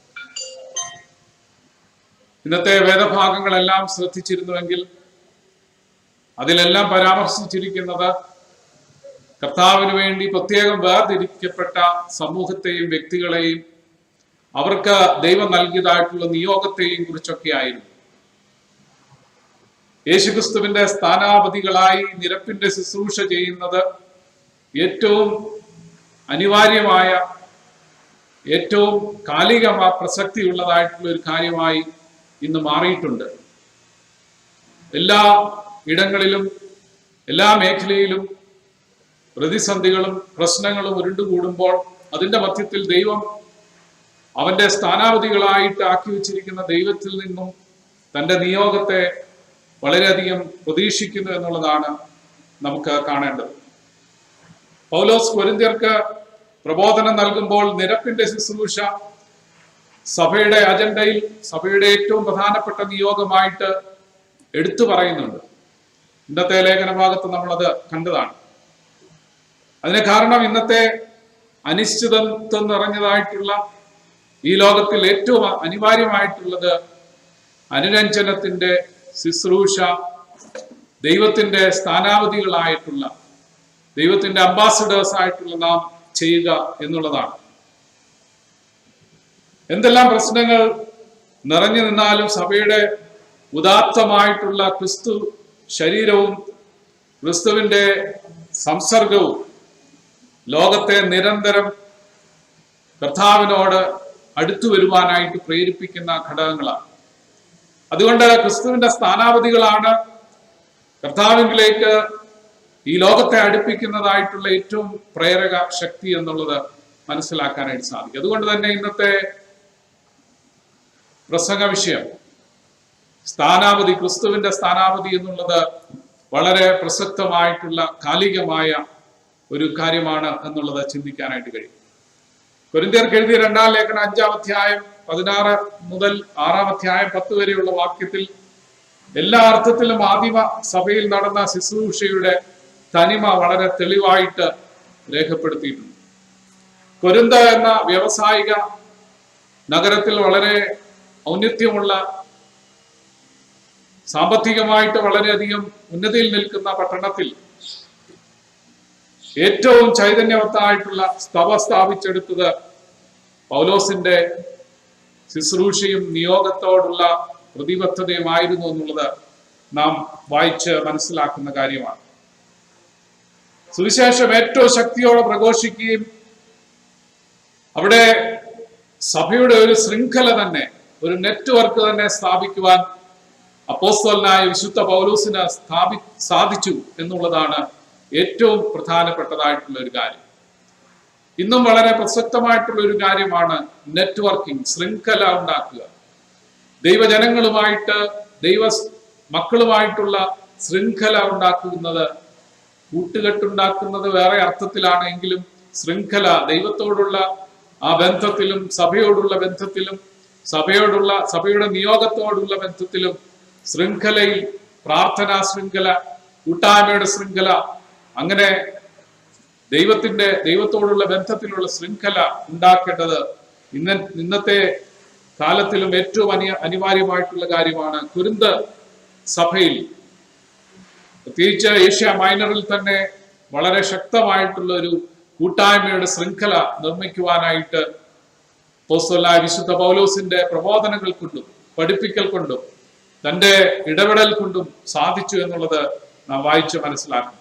ഇന്നത്തെ വേദഭാഗങ്ങളെല്ലാം ശ്രദ്ധിച്ചിരുന്നുവെങ്കിൽ അതിലെല്ലാം പരാമർശിച്ചിരിക്കുന്നത് കർത്താവിന് വേണ്ടി പ്രത്യേകം വേർതിരിക്കപ്പെട്ട സമൂഹത്തെയും വ്യക്തികളെയും അവർക്ക് ദൈവം നൽകിയതായിട്ടുള്ള നിയോഗത്തെയും കുറിച്ചൊക്കെ ആയിരുന്നു. യേശുക്രിസ്തുവിന്റെ സ്ഥാനാപതികളായി നിരപ്പിന്റെ ശുശ്രൂഷ ചെയ്യുന്നത് ഏറ്റവും അനിവാര്യമായ, ഏറ്റവും കാലിക പ്രസക്തിയുള്ളതായിട്ടുള്ള ഒരു കാര്യമായി ഇന്ന് മാറിയിട്ടുണ്ട്. എല്ലാ ഇടങ്ങളിലും എല്ലാ മേഖലയിലും പ്രതിസന്ധികളും പ്രശ്നങ്ങളും ഉരുണ്ടുകൂടുമ്പോൾ അതിന്റെ മധ്യത്തിൽ ദൈവം അവന്റെ സ്ഥാനാപതികളായിട്ട് ആക്കി വെച്ചിരിക്കുന്ന ദൈവത്തിൽ നിന്നും തന്റെ നിയോഗത്തെ വളരെയധികം പ്രതീക്ഷിക്കുന്നു എന്നുള്ളതാണ് നമുക്ക് കാണേണ്ടത്. പൗലോസ് കൊരിന്ത്യർക്ക് പ്രബോധനം നൽകുമ്പോൾ നിരപ്പിന്റെ ശുശ്രൂഷ സഭയുടെ അജണ്ടയിൽ സഭയുടെ ഏറ്റവും പ്രധാനപ്പെട്ട നിയോഗമായിട്ട് എടുത്തു പറയുന്നുണ്ട്. ഇന്നത്തെ ലേഖന ഭാഗത്ത് നമ്മളത് കണ്ടതാണ്. അതിന് കാരണം ഇന്നത്തെ അനിശ്ചിതത്വം നിറഞ്ഞതായിട്ടുള്ള ഈ ലോകത്തിൽ ഏറ്റവും അനിവാര്യമായിട്ടുള്ളത് അനുരഞ്ജനത്തിന്റെ ശുശ്രൂഷ ദൈവത്തിന്റെ സ്ഥാനാപതികളായിട്ടുള്ള, ദൈവത്തിന്റെ അംബാസഡേഴ്സ് ആയിട്ടുള്ള നാം ചെയ്യുക എന്നുള്ളതാണ്. എന്തെല്ലാം പ്രശ്നങ്ങൾ നിറഞ്ഞു നിന്നാലും സഭയുടെ ഉദാത്തമായിട്ടുള്ള ക്രിസ്തു ശരീരവും ക്രിസ്തുവിന്റെ സംസർഗവും ലോകത്തെ നിരന്തരം കർത്താവിനോട് അടുത്തു വരുവാനായിട്ട് പ്രേരിപ്പിക്കുന്ന ഘടകങ്ങളാണ്. അതുകൊണ്ട് ക്രിസ്തുവിന്റെ സ്ഥാനാപതികളാണ് കർത്താവിലേക്ക് ഈ ലോകത്തെ അടുപ്പിക്കുന്നതായിട്ടുള്ള ഏറ്റവും പ്രേരക ശക്തി എന്നുള്ളത് മനസ്സിലാക്കാനായിട്ട് സാധിക്കും. അതുകൊണ്ട് തന്നെ ഇന്നത്തെ പ്രസംഗ വിഷയം സ്ഥാനാപതി, ക്രിസ്തുവിന്റെ സ്ഥാനാപതി എന്നുള്ളത് വളരെ പ്രസക്തമായിട്ടുള്ള കാലികമായ ഒരു കാര്യമാണ് എന്നുള്ളത് ചിന്തിക്കാനായിട്ട് കഴിയും. കൊരിന്ത്യർക്ക് എഴുതിയ 2-ാം ലേഖനം 5-ാം അധ്യായം 16 മുതൽ 6-ാം അധ്യായം 10 വരെയുള്ള വാക്യത്തിൽ എല്ലാ അർത്ഥത്തിലും ആദിമ സഭയിൽ നടന്ന ശുശ്രൂഷയുടെ തനിമ വളരെ തെളിവായിട്ട് രേഖപ്പെടുത്തിയിട്ടുണ്ട്. കൊരിന്ത എന്ന വ്യാവസായിക നഗരത്തിൽ വളരെ ഔന്നത്യമുള്ള, സാമ്പത്തികമായിട്ട് വളരെയധികം ഉന്നതിയിൽ നിൽക്കുന്ന പട്ടണത്തിൽ ഏറ്റവും ചൈതന്യവത്തായിട്ടുള്ള സഭ സ്ഥാപിച്ചെടുത്തത് പൗലോസിന്റെ ശുശ്രൂഷയും നിയോഗത്തോടുള്ള പ്രതിബദ്ധതയുമായിരുന്നു എന്നുള്ളത് നാം വായിച്ച് മനസ്സിലാക്കുന്ന കാര്യമാണ്. സുവിശേഷം ഏറ്റവും ശക്തിയോടെ പ്രഘോഷിക്കുകയും അവിടെ സഭയുടെ ഒരു ശൃംഖല തന്നെ, ഒരു നെറ്റ്വർക്ക് തന്നെ സ്ഥാപിക്കുവാൻ അപ്പോസ്തലനായ വിശുദ്ധ പൗലോസിന് സാധിച്ചു എന്നുള്ളതാണ് ഏറ്റവും പ്രധാനപ്പെട്ടതായിട്ടുള്ള ഒരു കാര്യം. ഇന്നും വളരെ പ്രസക്തമായിട്ടുള്ള ഒരു കാര്യമാണ് നെറ്റ്വർക്കിംഗ്, ശൃംഖല ഉണ്ടാക്കുക. ദൈവജനങ്ങളുമായിട്ട്, ദൈവ മക്കളുമായിട്ടുള്ള ശൃംഖല ഉണ്ടാക്കുന്നത്, കൂട്ടുകെട്ടുണ്ടാക്കുന്നത് വേറെ അർത്ഥത്തിലാണെങ്കിലും ശൃംഖല, ദൈവത്തോടുള്ള ആ ബന്ധത്തിലും സഭയോടുള്ള ബന്ധത്തിലും സഭയുടെ നിയോഗത്തോടുള്ള ബന്ധത്തിലും ശൃംഖലയിൽ, പ്രാർത്ഥനാ ശൃംഖല, കൂട്ടായ്മയുടെ ശൃംഖല, അങ്ങനെ ദൈവത്തോടുള്ള ബന്ധത്തിലുള്ള ശൃംഖല ഉണ്ടാക്കേണ്ടത് ഇന്നത്തെ കാലത്തിലും ഏറ്റവും അനിവാര്യമായിട്ടുള്ള കാര്യമാണ്. കൊരിന്ത് സഭയിൽ, പ്രത്യേകിച്ച് ഏഷ്യ മൈനറിൽ തന്നെ വളരെ ശക്തമായിട്ടുള്ള ഒരു കൂട്ടായ്മയുടെ ശൃംഖല നിർമ്മിക്കുവാനായിട്ട് അപ്പോസ്തലനായ വിശുദ്ധ പൗലോസിന്റെ പ്രബോധനങ്ങൾ കൊണ്ടും പഠിപ്പിക്കൽ കൊണ്ടും തന്റെ ഇടപെടൽ കൊണ്ടും സാധിച്ചു എന്നുള്ളത് നാം വായിച്ച് മനസ്സിലാക്കും.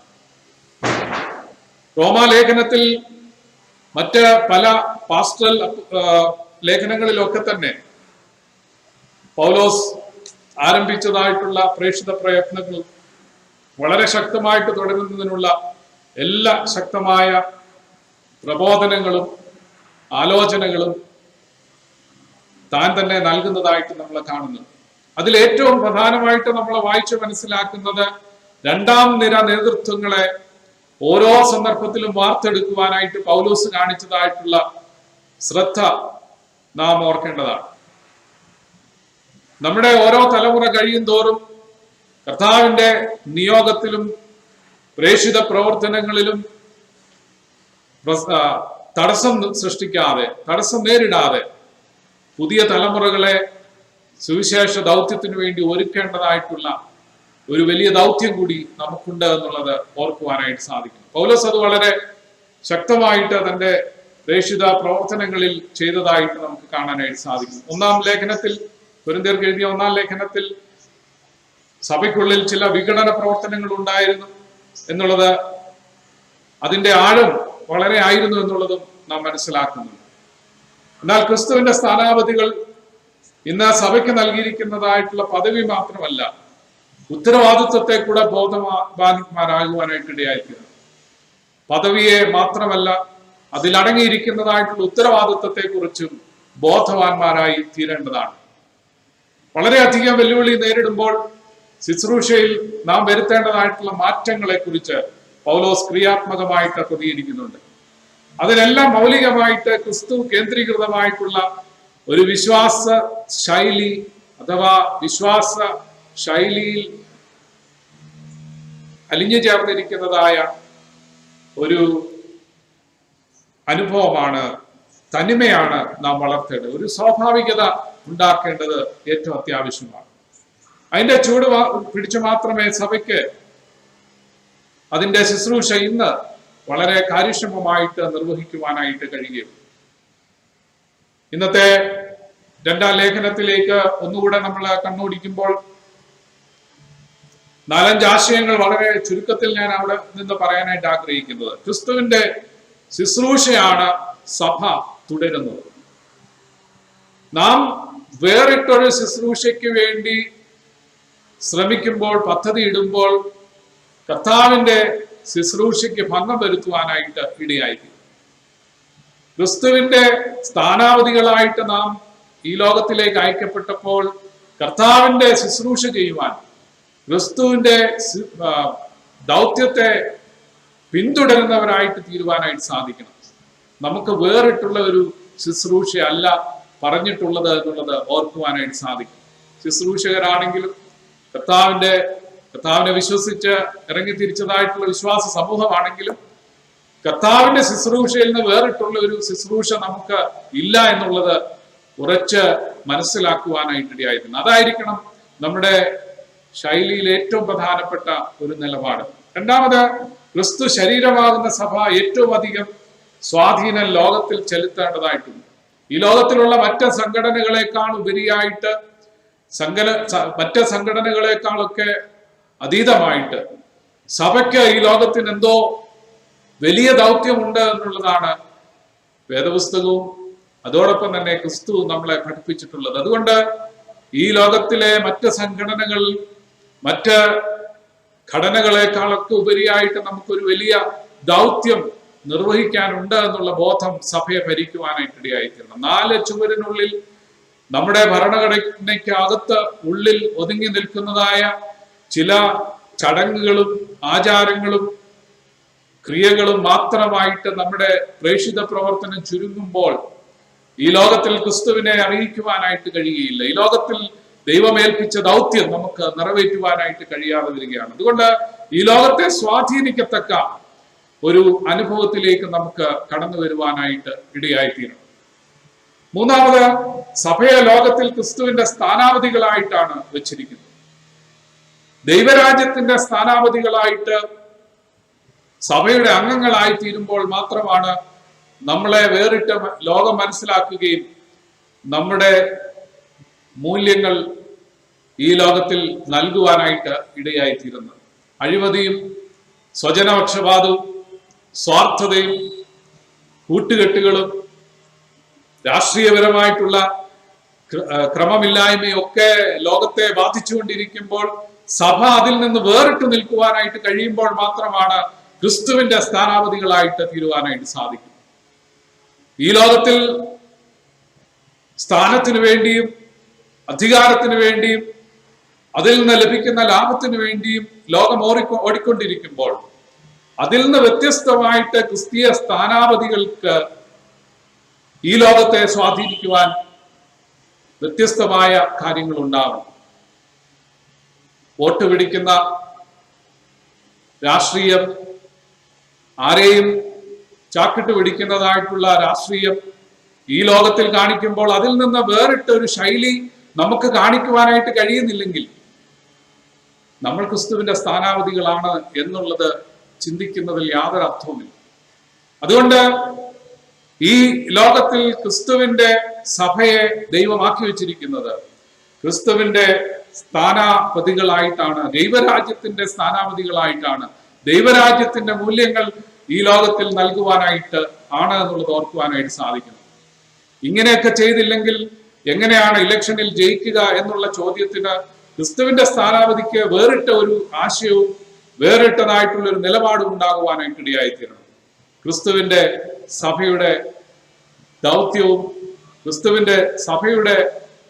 റോമാലേഖനത്തിൽ മറ്റ് പല പാസ്റ്ററൽ ലേഖനങ്ങളിലൊക്കെ തന്നെ പൗലോസ് ആരംഭിച്ചതായിട്ടുള്ള പ്രേക്ഷിത പ്രയത്നങ്ങൾ വളരെ ശക്തമായിട്ട് തുടരുന്നതിനുള്ള എല്ലാ ശക്തമായ പ്രബോധനങ്ങളും ആലോചനകളും താൻ തന്നെ നൽകുന്നതായിട്ട് നമ്മൾ കാണുന്നു. അതിലേറ്റവും പ്രധാനമായിട്ട് നമ്മൾ വായിച്ച് മനസ്സിലാക്കുന്നത് 2ാം നിര നേതൃത്വങ്ങളെ ഓരോ സന്ദർഭത്തിലും വാർത്തെടുക്കുവാനായിട്ട് പൗലോസ് കാണിച്ചതായിട്ടുള്ള ശ്രദ്ധ നാം ഓർക്കേണ്ടതാണ്. നമ്മുടെ ഓരോ തലമുറ കഴിയും തോറും കർത്താവിന്റെ നിയോഗത്തിലും പ്രേക്ഷിത പ്രവർത്തനങ്ങളിലും തടസ്സം സൃഷ്ടിക്കാതെ, തടസ്സം നേരിടാതെ പുതിയ തലമുറകളെ സുവിശേഷ ദൗത്യത്തിനു വേണ്ടി ഒരുക്കേണ്ടതായിട്ടുള്ള ഒരു വലിയ ദൗത്യം കൂടി നമുക്കുണ്ട് എന്നുള്ളത് ഓർക്കുവാനായിട്ട് സാധിക്കുന്നു. പൗലോസ് അത് വളരെ ശക്തമായിട്ട് തന്റെ പ്രേക്ഷിത പ്രവർത്തനങ്ങളിൽ ചെയ്തതായിട്ട് നമുക്ക് കാണാനായിട്ട് സാധിക്കും. കൊരിന്ത്യർക്ക് എഴുതിയ 1-ാം ലേഖനത്തിൽ സഭയ്ക്കുള്ളിൽ ചില വിഘടന പ്രവർത്തനങ്ങൾ ഉണ്ടായിരുന്നു എന്നുള്ളത്, അതിന്റെ ആഴം വളരെ ആയിരുന്നു എന്നുള്ളതും നാം മനസ്സിലാക്കുന്നുണ്ട്. എന്നാൽ ക്രിസ്തുവിന്റെ സ്ഥാനാപതികൾ ഇന്ന് സഭയ്ക്ക് നൽകിയിരിക്കുന്നതായിട്ടുള്ള പദവി മാത്രമല്ല, ഉത്തരവാദിത്വത്തെ കൂടെ ബോധവാന്മാരാകുവാനായിട്ട് ഇടയായിരിക്കുന്നത്. പദവിയെ മാത്രമല്ല, അതിലടങ്ങിയിരിക്കുന്നതായിട്ടുള്ള ഉത്തരവാദിത്വത്തെ കുറിച്ചും ബോധവാന്മാരായി തീരേണ്ടതാണ്. വളരെയധികം വെല്ലുവിളി നേരിടുമ്പോൾ ശുശ്രൂഷയിൽ നാം വരുത്തേണ്ടതായിട്ടുള്ള മാറ്റങ്ങളെ കുറിച്ച് പൗലോസ് ക്രിയാത്മകമായിട്ട് പ്രതികരിക്കുന്നുണ്ട്. അതിനെല്ലാം മൗലികമായിട്ട് ക്രിസ്തു കേന്ദ്രീകൃതമായിട്ടുള്ള ഒരു വിശ്വാസ ശൈലി അഥവാ വിശ്വാസ ശൈലിയിൽ അലിഞ്ഞു ചേർന്നിരിക്കുന്നതായ ഒരു അനുഭവമാണ്, തനിമയാണ് നാം വളർത്തേണ്ടത്. ഒരു സ്വാഭാവികത ഉണ്ടാക്കേണ്ടത് ഏറ്റവും അത്യാവശ്യമാണ്. അതിന്റെ ചൂട് പിടിച്ചു മാത്രമേ സഭയ്ക്ക് അതിന്റെ ശുശ്രൂഷ ഇന്ന് വളരെ കാര്യക്ഷമമായിട്ട് നിർവഹിക്കുവാനായിട്ട് കഴിയുകയുള്ളൂ. ഇന്നത്തെ 2-ാം ലേഖനത്തിലേക്ക് ഒന്നുകൂടെ നമ്മൾ കണ്ണോടിക്കുമ്പോൾ 4-5 ആശയങ്ങൾ വളരെ ചുരുക്കത്തിൽ ഞാൻ അവിടെ നിന്ന് പറയാനായിട്ട് ആഗ്രഹിക്കുന്നത്. ക്രിസ്തുവിന്റെ ശുശ്രൂഷയാണ് സഭ തുടരുന്നത്. നാം വേറിട്ടൊരു ശുശ്രൂഷയ്ക്ക് വേണ്ടി ശ്രമിക്കുമ്പോൾ, പദ്ധതി ഇടുമ്പോൾ കർത്താവിന്റെ ശുശ്രൂഷയ്ക്ക് ഭംഗം വരുത്തുവാനായിട്ട് ഇടയായിരിക്കും. ക്രിസ്തുവിന്റെ സ്ഥാനാവധികളായിട്ട് നാം ഈ ലോകത്തിലേക്ക് അയക്കപ്പെട്ടപ്പോൾ കർത്താവിന്റെ ശുശ്രൂഷ ചെയ്യുവാൻ, ക്രിസ്തുവിന്റെ ദൗത്യത്തെ പിന്തുടരുന്നവരായിട്ട് തീരുവാനായിട്ട് സാധിക്കണം. നമുക്ക് വേറിട്ടുള്ള ഒരു ശുശ്രൂഷ അല്ല പറഞ്ഞിട്ടുള്ളത് എന്നുള്ളത് ഓർക്കുവാനായിട്ട് സാധിക്കും. ശുശ്രൂഷകരാണെങ്കിലും കർത്താവിനെ വിശ്വസിച്ച് ഇറങ്ങിത്തിരിച്ചതായിട്ടുള്ള വിശ്വാസ സമൂഹമാണെങ്കിലും കർത്താവിന്റെ ശുശ്രൂഷയിൽ നിന്ന് വേറിട്ടുള്ള ഒരു ശുശ്രൂഷ നമുക്ക് ഇല്ല എന്നുള്ളത് ഉറച്ച് മനസ്സിലാക്കുവാനായിട്ട് ഇടയായിരുന്നു. അതായിരിക്കണം നമ്മുടെ ശൈലിയിൽ ഏറ്റവും പ്രധാനപ്പെട്ട ഒരു നിലപാട്. രണ്ടാമത്, ക്രിസ്തു ശരീരമാകുന്ന സഭ ഏറ്റവും അധികം സ്വാധീനം ലോകത്തിൽ ചെലുത്തേണ്ടതായിട്ടുണ്ട്. ഈ ലോകത്തിലുള്ള മറ്റ് സംഘടനകളെക്കാൾ ഉപരിയായിട്ട്, മറ്റ് സംഘടനകളെക്കാളൊക്കെ അതീതമായിട്ട് സഭയ്ക്ക് ഈ ലോകത്തിന് എന്തോ വലിയ ദൗത്യമുണ്ട് എന്നുള്ളതാണ് വേദപുസ്തകവും അതോടൊപ്പം തന്നെ ക്രിസ്തു നമ്മളെ പഠിപ്പിച്ചിട്ടുള്ളത്. അതുകൊണ്ട് ഈ ലോകത്തിലെ മറ്റ് സംഘടനകൾ, മറ്റ് ഘടനകളെക്കാളൊക്കെ ഉപരിയായിട്ട് നമുക്കൊരു വലിയ ദൗത്യം നിർവഹിക്കാനുണ്ട് എന്നുള്ള ബോധം സഭയെ ഭരിക്കുവാനായിട്ട് ഇടയായിത്തീരണം. 4 ചുവരിനുള്ളിൽ നമ്മുടെ ഭരണഘടനയ്ക്ക് അകത്ത് ഉള്ളിൽ ഒതുങ്ങി നിൽക്കുന്നതായ ചില ചടങ്ങുകളും ആചാരങ്ങളും ക്രിയകളും മാത്രമായിട്ട് നമ്മുടെ പ്രേക്ഷിത പ്രവർത്തനം ചുരുങ്ങുമ്പോൾ ഈ ലോകത്തിൽ ക്രിസ്തുവിനെ അറിയിക്കുവാനായിട്ട് കഴിയുകയില്ല. ഈ ലോകത്തിൽ ദൈവമേൽപ്പിച്ച ദൗത്യം നമുക്ക് നിറവേറ്റുവാനായിട്ട് കഴിയാതെ വരികയാണ്. അതുകൊണ്ട് ഈ ലോകത്തെ സ്വാധീനിക്കത്തക്ക ഒരു അനുഭവത്തിലേക്ക് നമുക്ക് കടന്നു വരുവാനായിട്ട് ഇടയായിത്തീരണം. മൂന്നാമത്, സഭയെ ലോകത്തിൽ ക്രിസ്തുവിന്റെ സ്ഥാനാവധികളായിട്ടാണ് വെച്ചിരിക്കുന്നത്. ദൈവരാജ്യത്തിന്റെ സ്ഥാനാവധികളായിട്ട് സഭയുടെ അംഗങ്ങളായി തീരുമ്പോൾ മാത്രമാണ് നമ്മളെ വേറിട്ട് ലോകം മനസ്സിലാക്കുകയും നമ്മുടെ മൂല്യങ്ങൾ ഈ ലോകത്തിൽ നൽകുവാനായിട്ട് ഇടയായിത്തീരുന്നത്. അഴിമതിയും സ്വജനപക്ഷപാതവും സ്വാർത്ഥതയും കൂട്ടുകെട്ടുകളും രാഷ്ട്രീയപരമായിട്ടുള്ള ക്രമമില്ലായ്മയും ഒക്കെ ലോകത്തെ ബാധിച്ചുകൊണ്ടിരിക്കുമ്പോൾ സഭ അതിൽ നിന്ന് വേറിട്ട് നിൽക്കുവാനായിട്ട് കഴിയുമ്പോൾ മാത്രമാണ് ക്രിസ്തുവിന്റെ സ്ഥാനാവധികളായിട്ട് തീരുവാനായിട്ട് സാധിക്കും. ഈ ലോകത്തിൽ സ്ഥാനത്തിനു വേണ്ടിയും അധികാരത്തിന് വേണ്ടിയും അതിൽ നിന്ന് ലഭിക്കുന്ന ലാഭത്തിന് വേണ്ടിയും ലോകം ഓടിക്കൊണ്ടിരിക്കുമ്പോൾ അതിൽ നിന്ന് വ്യത്യസ്തമായിട്ട് ക്രിസ്തീയ സ്ഥാനാപതികൾക്ക് ഈ ലോകത്തെ സ്വാധീനിക്കുവാൻ വ്യത്യസ്തമായ കാര്യങ്ങൾ ഉണ്ടാകും. വോട്ട് പിടിക്കുന്ന രാഷ്ട്രീയം, ആരെയും ചാക്കിട്ട് പിടിക്കുന്നതായിട്ടുള്ള രാഷ്ട്രീയം ഈ ലോകത്തിൽ കാണിക്കുമ്പോൾ അതിൽ നിന്ന് വേറിട്ട ഒരു ശൈലി നമുക്ക് കാണിക്കുവാനായിട്ട് കഴിയുന്നില്ലെങ്കിൽ നമ്മൾ ക്രിസ്തുവിന്റെ സ്ഥാനാപതികളാണ് എന്നുള്ളത് ചിന്തിക്കുന്നതിൽ യാതൊരു അർത്ഥവുമില്ല. അതുകൊണ്ട് ഈ ലോകത്തിൽ ക്രിസ്തുവിന്റെ സഭയെ ദൈവമാക്കി വെച്ചിരിക്കുന്നത് ക്രിസ്തുവിന്റെ സ്ഥാനാപതികളായിട്ടാണ്, ദൈവരാജ്യത്തിന്റെ സ്ഥാനാപതികളായിട്ടാണ്. ദൈവരാജ്യത്തിന്റെ മൂല്യങ്ങൾ ഈ ലോകത്തിൽ നൽകുവാനായിട്ട് ആണ് എന്നുള്ളത് ഓർക്കുവാനായിട്ട് സാധിക്കുന്നു. ഇങ്ങനെയൊക്കെ ചെയ്തില്ലെങ്കിൽ എങ്ങനെയാണ് ഇലക്ഷനിൽ ജയിക്കുക എന്നുള്ള ചോദ്യത്തിന് ക്രിസ്തുവിന്റെ സ്ഥാനാപതിക്ക് വേറിട്ട ഒരു ആശയവും വേറിട്ടതായിട്ടുള്ള ഒരു നിലപാടും ഉണ്ടാകുവാനായിട്ട് ഇടയായിത്തീരണം. ക്രിസ്തുവിന്റെ സഭയുടെ ദൗത്യവും ക്രിസ്തുവിന്റെ സഭയുടെ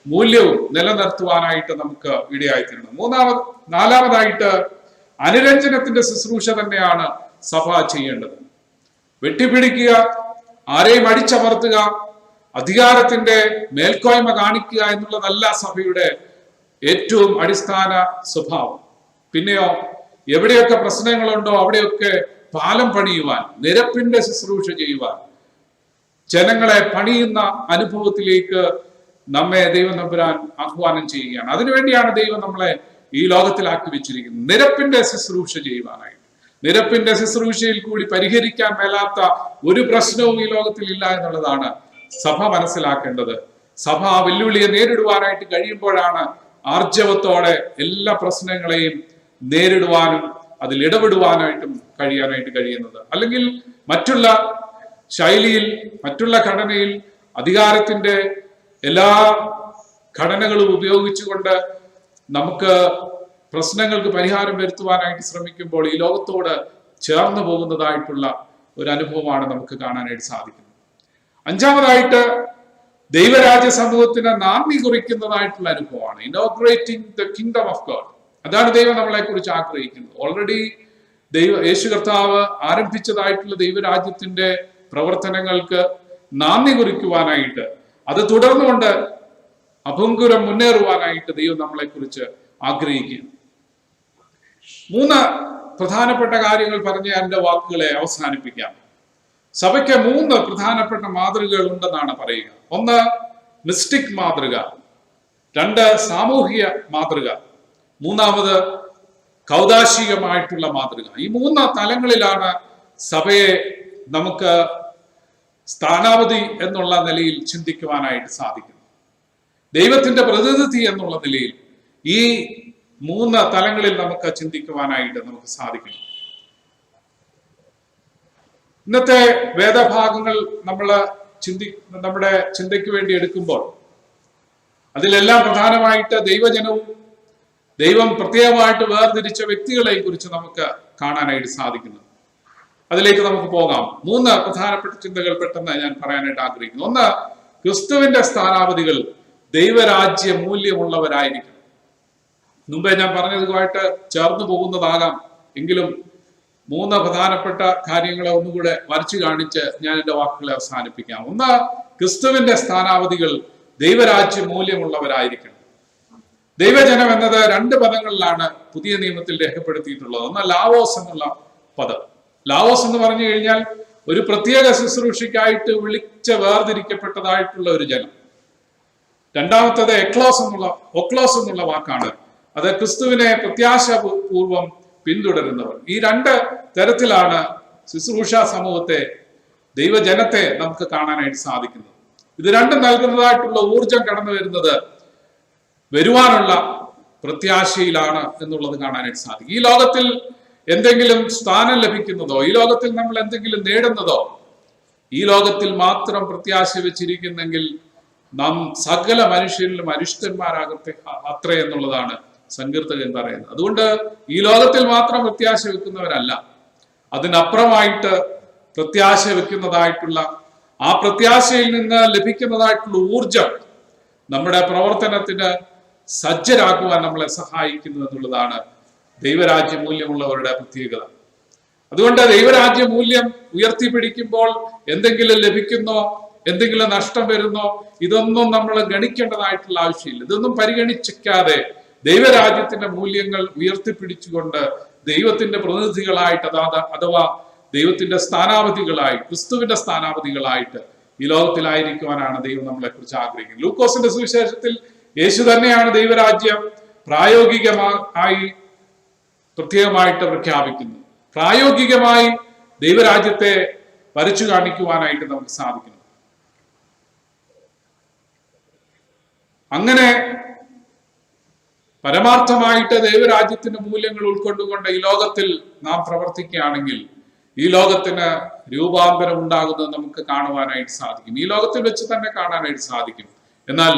മൂല്യവും നിലനിർത്തുവാനായിട്ട് നമുക്ക് ഇടയായിത്തീരണം. നാലാമതായിട്ട് അനുരഞ്ജനത്തിന്റെ ശുശ്രൂഷ തന്നെയാണ് സഭ ചെയ്യേണ്ടത്. വെട്ടിപ്പിടിക്കുക, ആരെയും അടിച്ചമർത്തുക, അധികാരത്തിന്റെ മേൽക്കോയ്മ കാണിക്കുക എന്നുള്ളതല്ല സഭയുടെ ഏറ്റവും അടിസ്ഥാന സ്വഭാവം. പിന്നെയോ എവിടെയൊക്കെ പ്രശ്നങ്ങളുണ്ടോ അവിടെയൊക്കെ പാലം പണിയുവാൻ, നിരപ്പിന്റെ ശുശ്രൂഷ ചെയ്യുവാൻ, ജനങ്ങളെ പണിയുന്ന അനുഭവത്തിലേക്ക് നമ്മെ ദൈവം തമ്പുരാൻ ആഹ്വാനം ചെയ്യുകയാണ്. അതിനുവേണ്ടിയാണ് ദൈവം നമ്മളെ ഈ ലോകത്തിലാക്കി വെച്ചിരിക്കുന്നത്, നിരപ്പിന്റെ ശുശ്രൂഷ ചെയ്യുവാനായിട്ട്. നിരപ്പിന്റെ ശുശ്രൂഷയിൽ കൂടി പരിഹരിക്കാൻ മേലാത്ത ഒരു പ്രശ്നവും ഈ ലോകത്തിൽ ഇല്ല എന്നുള്ളതാണ് സഭ മനസ്സിലാക്കേണ്ടത്. സഭ ആ വെല്ലുവിളിയെ നേരിടുവാനായിട്ട് കഴിയുമ്പോഴാണ് ആർജവത്തോടെ എല്ലാ പ്രശ്നങ്ങളെയും നേരിടുവാനും അതിൽ ഇടപെടുവാനായിട്ടും കഴിയുന്നത്. അല്ലെങ്കിൽ മറ്റുള്ള ശൈലിയിൽ, മറ്റുള്ള ഘടനയിൽ, അധികാരത്തിന്റെ എല്ലാ ഘടനകളും ഉപയോഗിച്ചുകൊണ്ട് നമുക്ക് പ്രശ്നങ്ങൾക്ക് പരിഹാരം വരുത്തുവാനായിട്ട് ശ്രമിക്കുമ്പോൾ ഈ ലോകത്തോട് ചേർന്ന് പോകുന്നതായിട്ടുള്ള ഒരു അനുഭവമാണ് നമുക്ക് കാണാനായിട്ട് സാധിക്കുന്നത്. അഞ്ചാമതായിട്ട് ദൈവരാജ്യ സമൂഹത്തിന് നാന്ദി കുറിക്കുന്നതായിട്ടുള്ള അനുഭവമാണ് inaugurating the kingdom of God. അതാണ് ദൈവം നമ്മളെ കുറിച്ച് ആഗ്രഹിക്കുന്നത്. ഓൾറെഡി യേശു കർത്താവ് ആരംഭിച്ചതായിട്ടുള്ള ദൈവരാജ്യത്തിന്റെ പ്രവർത്തനങ്ങൾക്ക് നാന്ദി കുറിക്കുവാനായിട്ട്, അത് തുടർന്നുകൊണ്ട് അഭംഗുരം മുന്നേറുവാനായിട്ട് ദൈവം നമ്മളെ കുറിച്ച് ആഗ്രഹിക്കുന്നു. 3 പ്രധാനപ്പെട്ട കാര്യങ്ങൾ പറഞ്ഞ് എന്റെ വാക്കുകളെ അവസാനിപ്പിക്കാം. സഭയ്ക്ക് 3 പ്രധാനപ്പെട്ട മാതൃകകൾ ഉണ്ടെന്നാണ് പറയുക. 1 മിസ്റ്റിക് മാതൃക, 2 സാമൂഹിക മാതൃക, 3 കൗദാശികമായിട്ടുള്ള മാതൃക. ഈ 3 തലങ്ങളിലാണ് സഭയെ നമുക്ക് സ്ഥാനാപതി എന്നുള്ള നിലയിൽ ചിന്തിക്കുവാനായിട്ട് സാധിക്കുന്നത്. ദൈവത്തിന്റെ പ്രതിനിധി എന്നുള്ള നിലയിൽ ഈ 3 തലങ്ങളിൽ നമുക്ക് ചിന്തിക്കുവാനായിട്ട് നമുക്ക് സാധിക്കണം. ഇന്നത്തെ വേദഭാഗങ്ങൾ നമ്മുടെ ചിന്തയ്ക്ക് വേണ്ടി എടുക്കുമ്പോൾ അതിലെല്ലാം പ്രധാനമായിട്ട് ദൈവജനവും ദൈവം പ്രത്യേകമായിട്ട് വേർതിരിച്ച വ്യക്തികളെ കുറിച്ച് നമുക്ക് കാണാനായിട്ട് സാധിക്കുന്നു. അതിലേക്ക് നമുക്ക് പോകാം. 3 പ്രധാനപ്പെട്ട ചിന്തകൾ പെട്ടെന്ന് ഞാൻ പറയാനായിട്ട് ആഗ്രഹിക്കുന്നു. 1, ക്രിസ്തുവിന്റെ സ്ഥാനാപതികൾ ദൈവരാജ്യ മൂല്യമുള്ളവരായിരിക്കും. മുമ്പേ ഞാൻ പറഞ്ഞതുമായിട്ട് ചേർന്ന് പോകുന്നതാകാം, എങ്കിലും 3 പ്രധാനപ്പെട്ട കാര്യങ്ങളെ ഒന്നുകൂടെ വരച്ചു കാണിച്ച് ഞാൻ എൻ്റെ വാക്കുകളെ അവസാനിപ്പിക്കാം. 1, ക്രിസ്തുവിന്റെ സ്ഥാനാപതികൾ ദൈവരാജ്യ മൂല്യമുള്ളവരായിരിക്കണം. ദൈവജനം എന്നത് 2 പദങ്ങളിലാണ് പുതിയ നിയമത്തിൽ രേഖപ്പെടുത്തിയിട്ടുള്ളത്. 1 ലാവോസ് എന്നുള്ള പദം. ലാവോസ് എന്ന് പറഞ്ഞു കഴിഞ്ഞാൽ ഒരു പ്രത്യേക ശുശ്രൂഷയ്ക്കായിട്ട് വേർതിരിക്കപ്പെട്ടതായിട്ടുള്ള ഒരു ജനം. 2 ഒക്ലോസ് എന്നുള്ള വാക്കാണ്. അത് ക്രിസ്തുവിനെ പ്രത്യാശപൂർവം പിന്തുടരുന്നവർ. ഈ 2 തരത്തിലാണ് ശുശ്രൂഷ സമൂഹത്തെ, ദൈവജനത്തെ നമുക്ക് കാണാനായിട്ട് സാധിക്കുന്നത്. ഇത് 2 നൽകുന്നതായിട്ടുള്ള ഊർജം കടന്നു വരുന്നത് വരുവാനുള്ള പ്രത്യാശയിലാണ് എന്നുള്ളത് കാണാനായിട്ട് സാധിക്കും. ഈ ലോകത്തിൽ എന്തെങ്കിലും സ്ഥാനം ലഭിക്കുന്നതോ, ഈ ലോകത്തിൽ നമ്മൾ എന്തെങ്കിലും നേടുന്നതോ, ഈ ലോകത്തിൽ മാത്രം പ്രത്യാശ വെച്ചിരിക്കുന്നെങ്കിൽ നാം സകല മനുഷ്യരിലും അരിഷ്ടന്മാരാകട്ടെ അത്രേ എന്നുള്ളതാണ് സങ്കീർത്തകൻ പറയുന്നത്. അതുകൊണ്ട് ഈ ലോകത്തിൽ മാത്രം പ്രത്യാശ വെക്കുന്നവരല്ല, അതിനപ്പുറമായിട്ട് പ്രത്യാശ വെക്കുന്നതായിട്ടുള്ള ആ പ്രത്യാശയിൽ നിന്ന് ലഭിക്കുന്നതായിട്ടുള്ള ഊർജം നമ്മുടെ പ്രവർത്തനത്തിന് സജ്ജരാക്കുവാൻ നമ്മളെ സഹായിക്കുന്നു എന്നുള്ളതാണ് ദൈവരാജ്യ മൂല്യമുള്ളവരുടെ പ്രത്യേകത. അതുകൊണ്ട് ദൈവരാജ്യ മൂല്യം ഉയർത്തിപ്പിടിക്കുമ്പോൾ എന്തെങ്കിലും ലഭിക്കുന്നോ, എന്തെങ്കിലും നഷ്ടം വരുന്നോ, ഇതൊന്നും നമ്മൾ ഗണിക്കേണ്ടതായിട്ടുള്ള ആവശ്യമില്ല. ഇതൊന്നും പരിഗണിക്കാതെ ദൈവരാജ്യത്തിന്റെ മൂല്യങ്ങൾ ഉയർത്തിപ്പിടിച്ചുകൊണ്ട് ദൈവത്തിന്റെ പ്രതിനിധികളായിട്ട് അഥവാ ദൈവത്തിന്റെ സ്ഥാനാപതികളായി, ക്രിസ്തുവിന്റെ സ്ഥാനാപതികളായിട്ട് ഈ ലോകത്തിലായിരിക്കുവാനാണ് ദൈവം നമ്മളെ കുറിച്ച് ആഗ്രഹിക്കുന്നത്. ലൂക്കോസിന്റെ സുവിശേഷത്തിൽ യേശു തന്നെയാണ് ദൈവരാജ്യം പ്രായോഗികമായി പ്രത്യേകമായിട്ട് പ്രഖ്യാപിക്കുന്നത്. പ്രായോഗികമായി ദൈവരാജ്യത്തെ വരച്ചു കാണിക്കുവാനായിട്ട് നമുക്ക് സാധിക്കുന്നു. അങ്ങനെ പരമാർത്ഥമായിട്ട് ദൈവരാജ്യത്തിന്റെ മൂല്യങ്ങൾ ഉൾക്കൊണ്ടുകൊണ്ട് ഈ ലോകത്തിൽ നാം പ്രവർത്തിക്കുകയാണെങ്കിൽ ഈ ലോകത്തിന് രൂപാന്തരം ഉണ്ടാകുന്നത് നമുക്ക് കാണുവാനായിട്ട് സാധിക്കും. ഈ ലോകത്തിൽ വെച്ച് തന്നെ കാണാനായിട്ട് സാധിക്കും. എന്നാൽ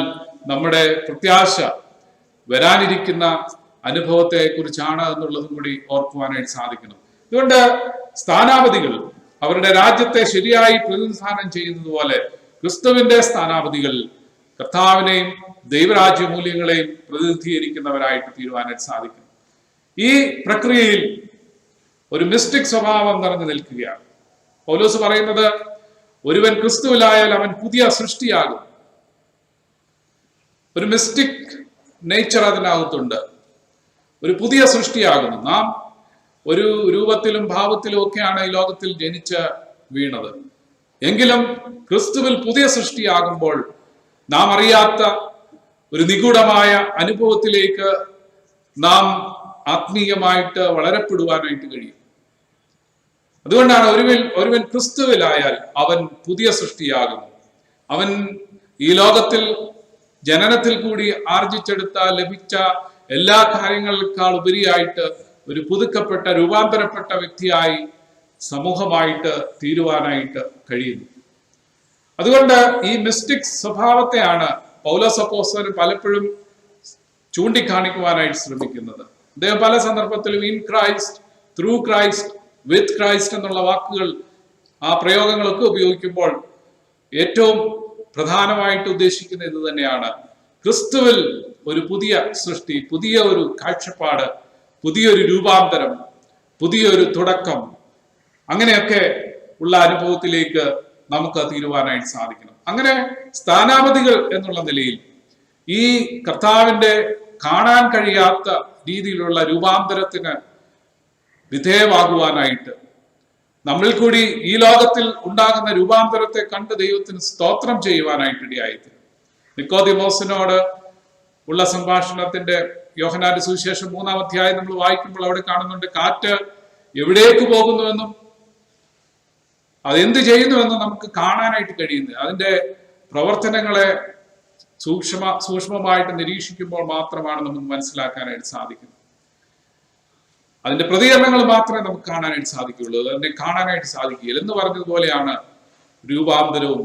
നമ്മുടെ പ്രത്യാശ വരാനിരിക്കുന്ന അനുഭവത്തെ കുറിച്ചാണ് എന്നുള്ളതും കൂടി ഓർക്കുവാനായിട്ട് സാധിക്കണം. അതുകൊണ്ട് സ്ഥാനാപതികൾ അവരുടെ രാജ്യത്തെ ശരിയായി പ്രതിനിധാനം ചെയ്യുന്നത് പോലെ ക്രിസ്തുവിന്റെ സ്ഥാനാപതികൾ കർത്താവിനെയും ദൈവരാജ്യ മൂല്യങ്ങളെയും പ്രതിനിധീകരിക്കുന്നവരായിട്ട് തീരുവാനായിട്ട് സാധിക്കും. ഈ പ്രക്രിയയിൽ ഒരു മിസ്റ്റിക് സ്വഭാവം നിറഞ്ഞു നിൽക്കുകയാണ്. പൗലോസ് പറയുന്നത്, ഒരുവൻ ക്രിസ്തുവിലായാൽ അവൻ പുതിയ സൃഷ്ടിയാകും. ഒരു മിസ്റ്റിക് നേച്ചർ അതിനകത്തുണ്ട്. ഒരു പുതിയ സൃഷ്ടിയാകുന്നു. നാം ഒരു രൂപത്തിലും ഭാവത്തിലും ഒക്കെയാണ് ഈ ലോകത്തിൽ ജനിച്ച് വീണത്. എങ്കിലും ക്രിസ്തുവിൽ പുതിയ സൃഷ്ടിയാകുമ്പോൾ നാം അറിയാത്ത ഒരു നിഗൂഢമായ അനുഭവത്തിലേക്ക് നാം ആത്മീയമായിട്ട് വളരപ്പെടുവാനായിട്ട് കഴിയും. അതുകൊണ്ടാണ് ഒരുവൻ ക്രിസ്തുവിലായാൽ അവൻ പുതിയ സൃഷ്ടിയാകുന്നു. അവൻ ഈ ലോകത്തിൽ ജനനത്തിൽ കൂടി ആർജിച്ചെടുത്ത ലഭിച്ച എല്ലാ കാര്യങ്ങളെക്കാൾ ഉപരിയായിട്ട് ഒരു പുതുക്കപ്പെട്ട രൂപാന്തരപ്പെട്ട വ്യക്തിയായി സമൂഹമായിട്ട് തീരുവാനായിട്ട് കഴിയുന്നു. അതുകൊണ്ട് ഈ മിസ്റ്റിക് സ്വഭാവത്തെയാണ് പൗലോസ് അപ്പോസ്തലൻ പലപ്പോഴും ചൂണ്ടിക്കാണിക്കുവാനായിട്ട് ശ്രമിക്കുന്നത്. അദ്ദേഹം പല സന്ദർഭത്തിലും in Christ, through Christ, with Christ എന്നുള്ള വാക്കുകൾ, ആ പ്രയോഗങ്ങളൊക്കെ ഉപയോഗിക്കുമ്പോൾ ഏറ്റവും പ്രധാനമായിട്ട് ഉദ്ദേശിക്കുന്ന ഇത് തന്നെയാണ്. ക്രിസ്തുവിൽ ഒരു പുതിയ സൃഷ്ടി, പുതിയ ഒരു കാഴ്ചപ്പാട്, പുതിയൊരു രൂപാന്തരം, പുതിയൊരു തുടക്കം, അങ്ങനെയൊക്കെ ഉള്ള അനുഭവത്തിലേക്ക് നമുക്ക് തീരുവാനായിട്ട് സാധിക്കണം. അങ്ങനെ സ്ഥാനാപതികൾ എന്നുള്ള നിലയിൽ ഈ കർത്താവിന്റെ കാണാൻ കഴിയാത്ത രീതിയിലുള്ള രൂപാന്തരത്തിന് വിധേയമാകുവാനായിട്ട്, നമ്മിൽ കൂടി ഈ ലോകത്തിൽ ഉണ്ടാകുന്ന രൂപാന്തരത്തെ കണ്ട് ദൈവത്തിന് സ്തോത്രം ചെയ്യുവാനായിട്ട് ഇടയായിട്ട് നിക്കോദിമോസിനോട് ഉള്ള സംഭാഷണത്തിന്റെ യോഹന്നാന്റെ സുവിശേഷം 3-ാം അധ്യായം നമ്മൾ വായിക്കുമ്പോൾ അവിടെ കാണുന്നുണ്ട്, കാറ്റ് എവിടേക്ക് പോകുന്നുവെന്നും അതെന്ത് ചെയ്യുന്നുവെന്നും നമുക്ക് കാണാനായിട്ട് കഴിയുന്നത് അതിന്റെ പ്രവർത്തനങ്ങളെ സൂക്ഷ്മമായിട്ട് നിരീക്ഷിക്കുമ്പോൾ മാത്രമാണ് നമുക്ക് മനസ്സിലാക്കാനായിട്ട് സാധിക്കുന്നത്. അതിന്റെ പ്രതികരണങ്ങൾ മാത്രമേ നമുക്ക് കാണാനായിട്ട് സാധിക്കുകയുള്ളൂ, അതിനെ കാണാനായിട്ട് സാധിക്കുകയില്ല. എന്ന് പറഞ്ഞതുപോലെയാണ് രൂപാന്തരവും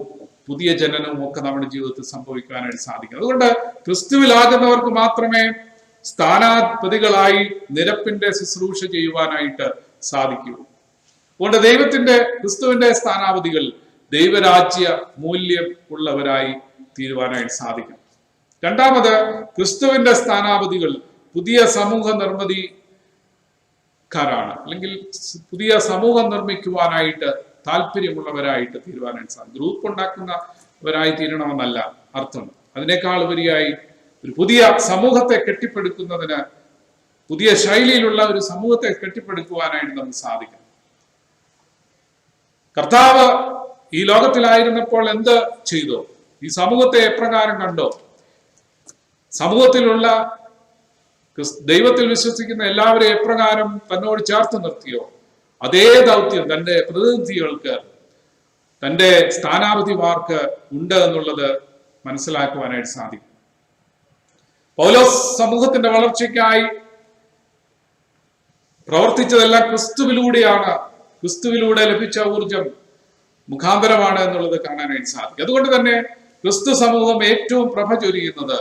പുതിയ ജനനവും ഒക്കെ നമ്മുടെ ജീവിതത്തിൽ സംഭവിക്കാനായിട്ട് സാധിക്കുന്നത്. അതുകൊണ്ട് ക്രിസ്തുവിലാകുന്നവർക്ക് മാത്രമേ സ്ഥാനാപതികളായി നിരപ്പിന്റെ ശുശ്രൂഷ ചെയ്യുവാനായിട്ട് സാധിക്കുകയുള്ളൂ. അതുകൊണ്ട് ക്രിസ്തുവിന്റെ സ്ഥാനാപതികൾ ദൈവരാജ്യ മൂല്യം ഉള്ളവരായി തീരുവാനായിട്ട് സാധിക്കും. രണ്ടാമത്, ക്രിസ്തുവിന്റെ സ്ഥാനാപതികൾ പുതിയ സമൂഹ നിർമ്മിതിക്കാരാണ്, അല്ലെങ്കിൽ പുതിയ സമൂഹം നിർമ്മിക്കുവാനായിട്ട് താല്പര്യമുള്ളവരായിട്ട് തീരുവാനായിട്ട് സാധിക്കും. ഗ്രൂപ്പ് ഉണ്ടാക്കുന്നവരായി തീരണമെന്നല്ല അർത്ഥം. അതിനേക്കാൾ ഉപരിയായി ഒരു പുതിയ സമൂഹത്തെ കെട്ടിപ്പടുക്കുന്നതിന്, പുതിയ ശൈലിയിലുള്ള ഒരു സമൂഹത്തെ കെട്ടിപ്പടുക്കുവാനായിട്ട് നമുക്ക് സാധിക്കും. കർത്താവ് ഈ ലോകത്തിലായിരുന്നപ്പോൾ എന്ത് ചെയ്തോ, ഈ സമൂഹത്തെ എപ്രകാരം കണ്ടോ, സമൂഹത്തിലുള്ള ദൈവത്തിൽ വിശ്വസിക്കുന്ന എല്ലാവരെയും എപ്രകാരം തന്നോട് ചേർത്ത് നിർത്തിയോ, അതേ ദൗത്യം തന്റെ പ്രതിനിധികൾക്ക്, തന്റെ സ്ഥാനാപതിമാർക്ക് ഉണ്ട് എന്നുള്ളത് മനസ്സിലാക്കുവാനായിട്ട് സാധിക്കും. പൗലോസ് സമൂഹത്തിന്റെ വളർച്ചയ്ക്കായി പ്രവർത്തിച്ചതെല്ലാം ക്രിസ്തുവിലൂടെയാണ്. ക്രിസ്തുവിലൂടെ ലഭിച്ച ഊർജം മുഖാന്തരമാണ് എന്നുള്ളത് കാണാനായിട്ട് സാധിക്കും. അതുകൊണ്ട് തന്നെ ക്രിസ്തു സമൂഹം ഏറ്റവും പ്രഭ ചൊരിയുന്നത്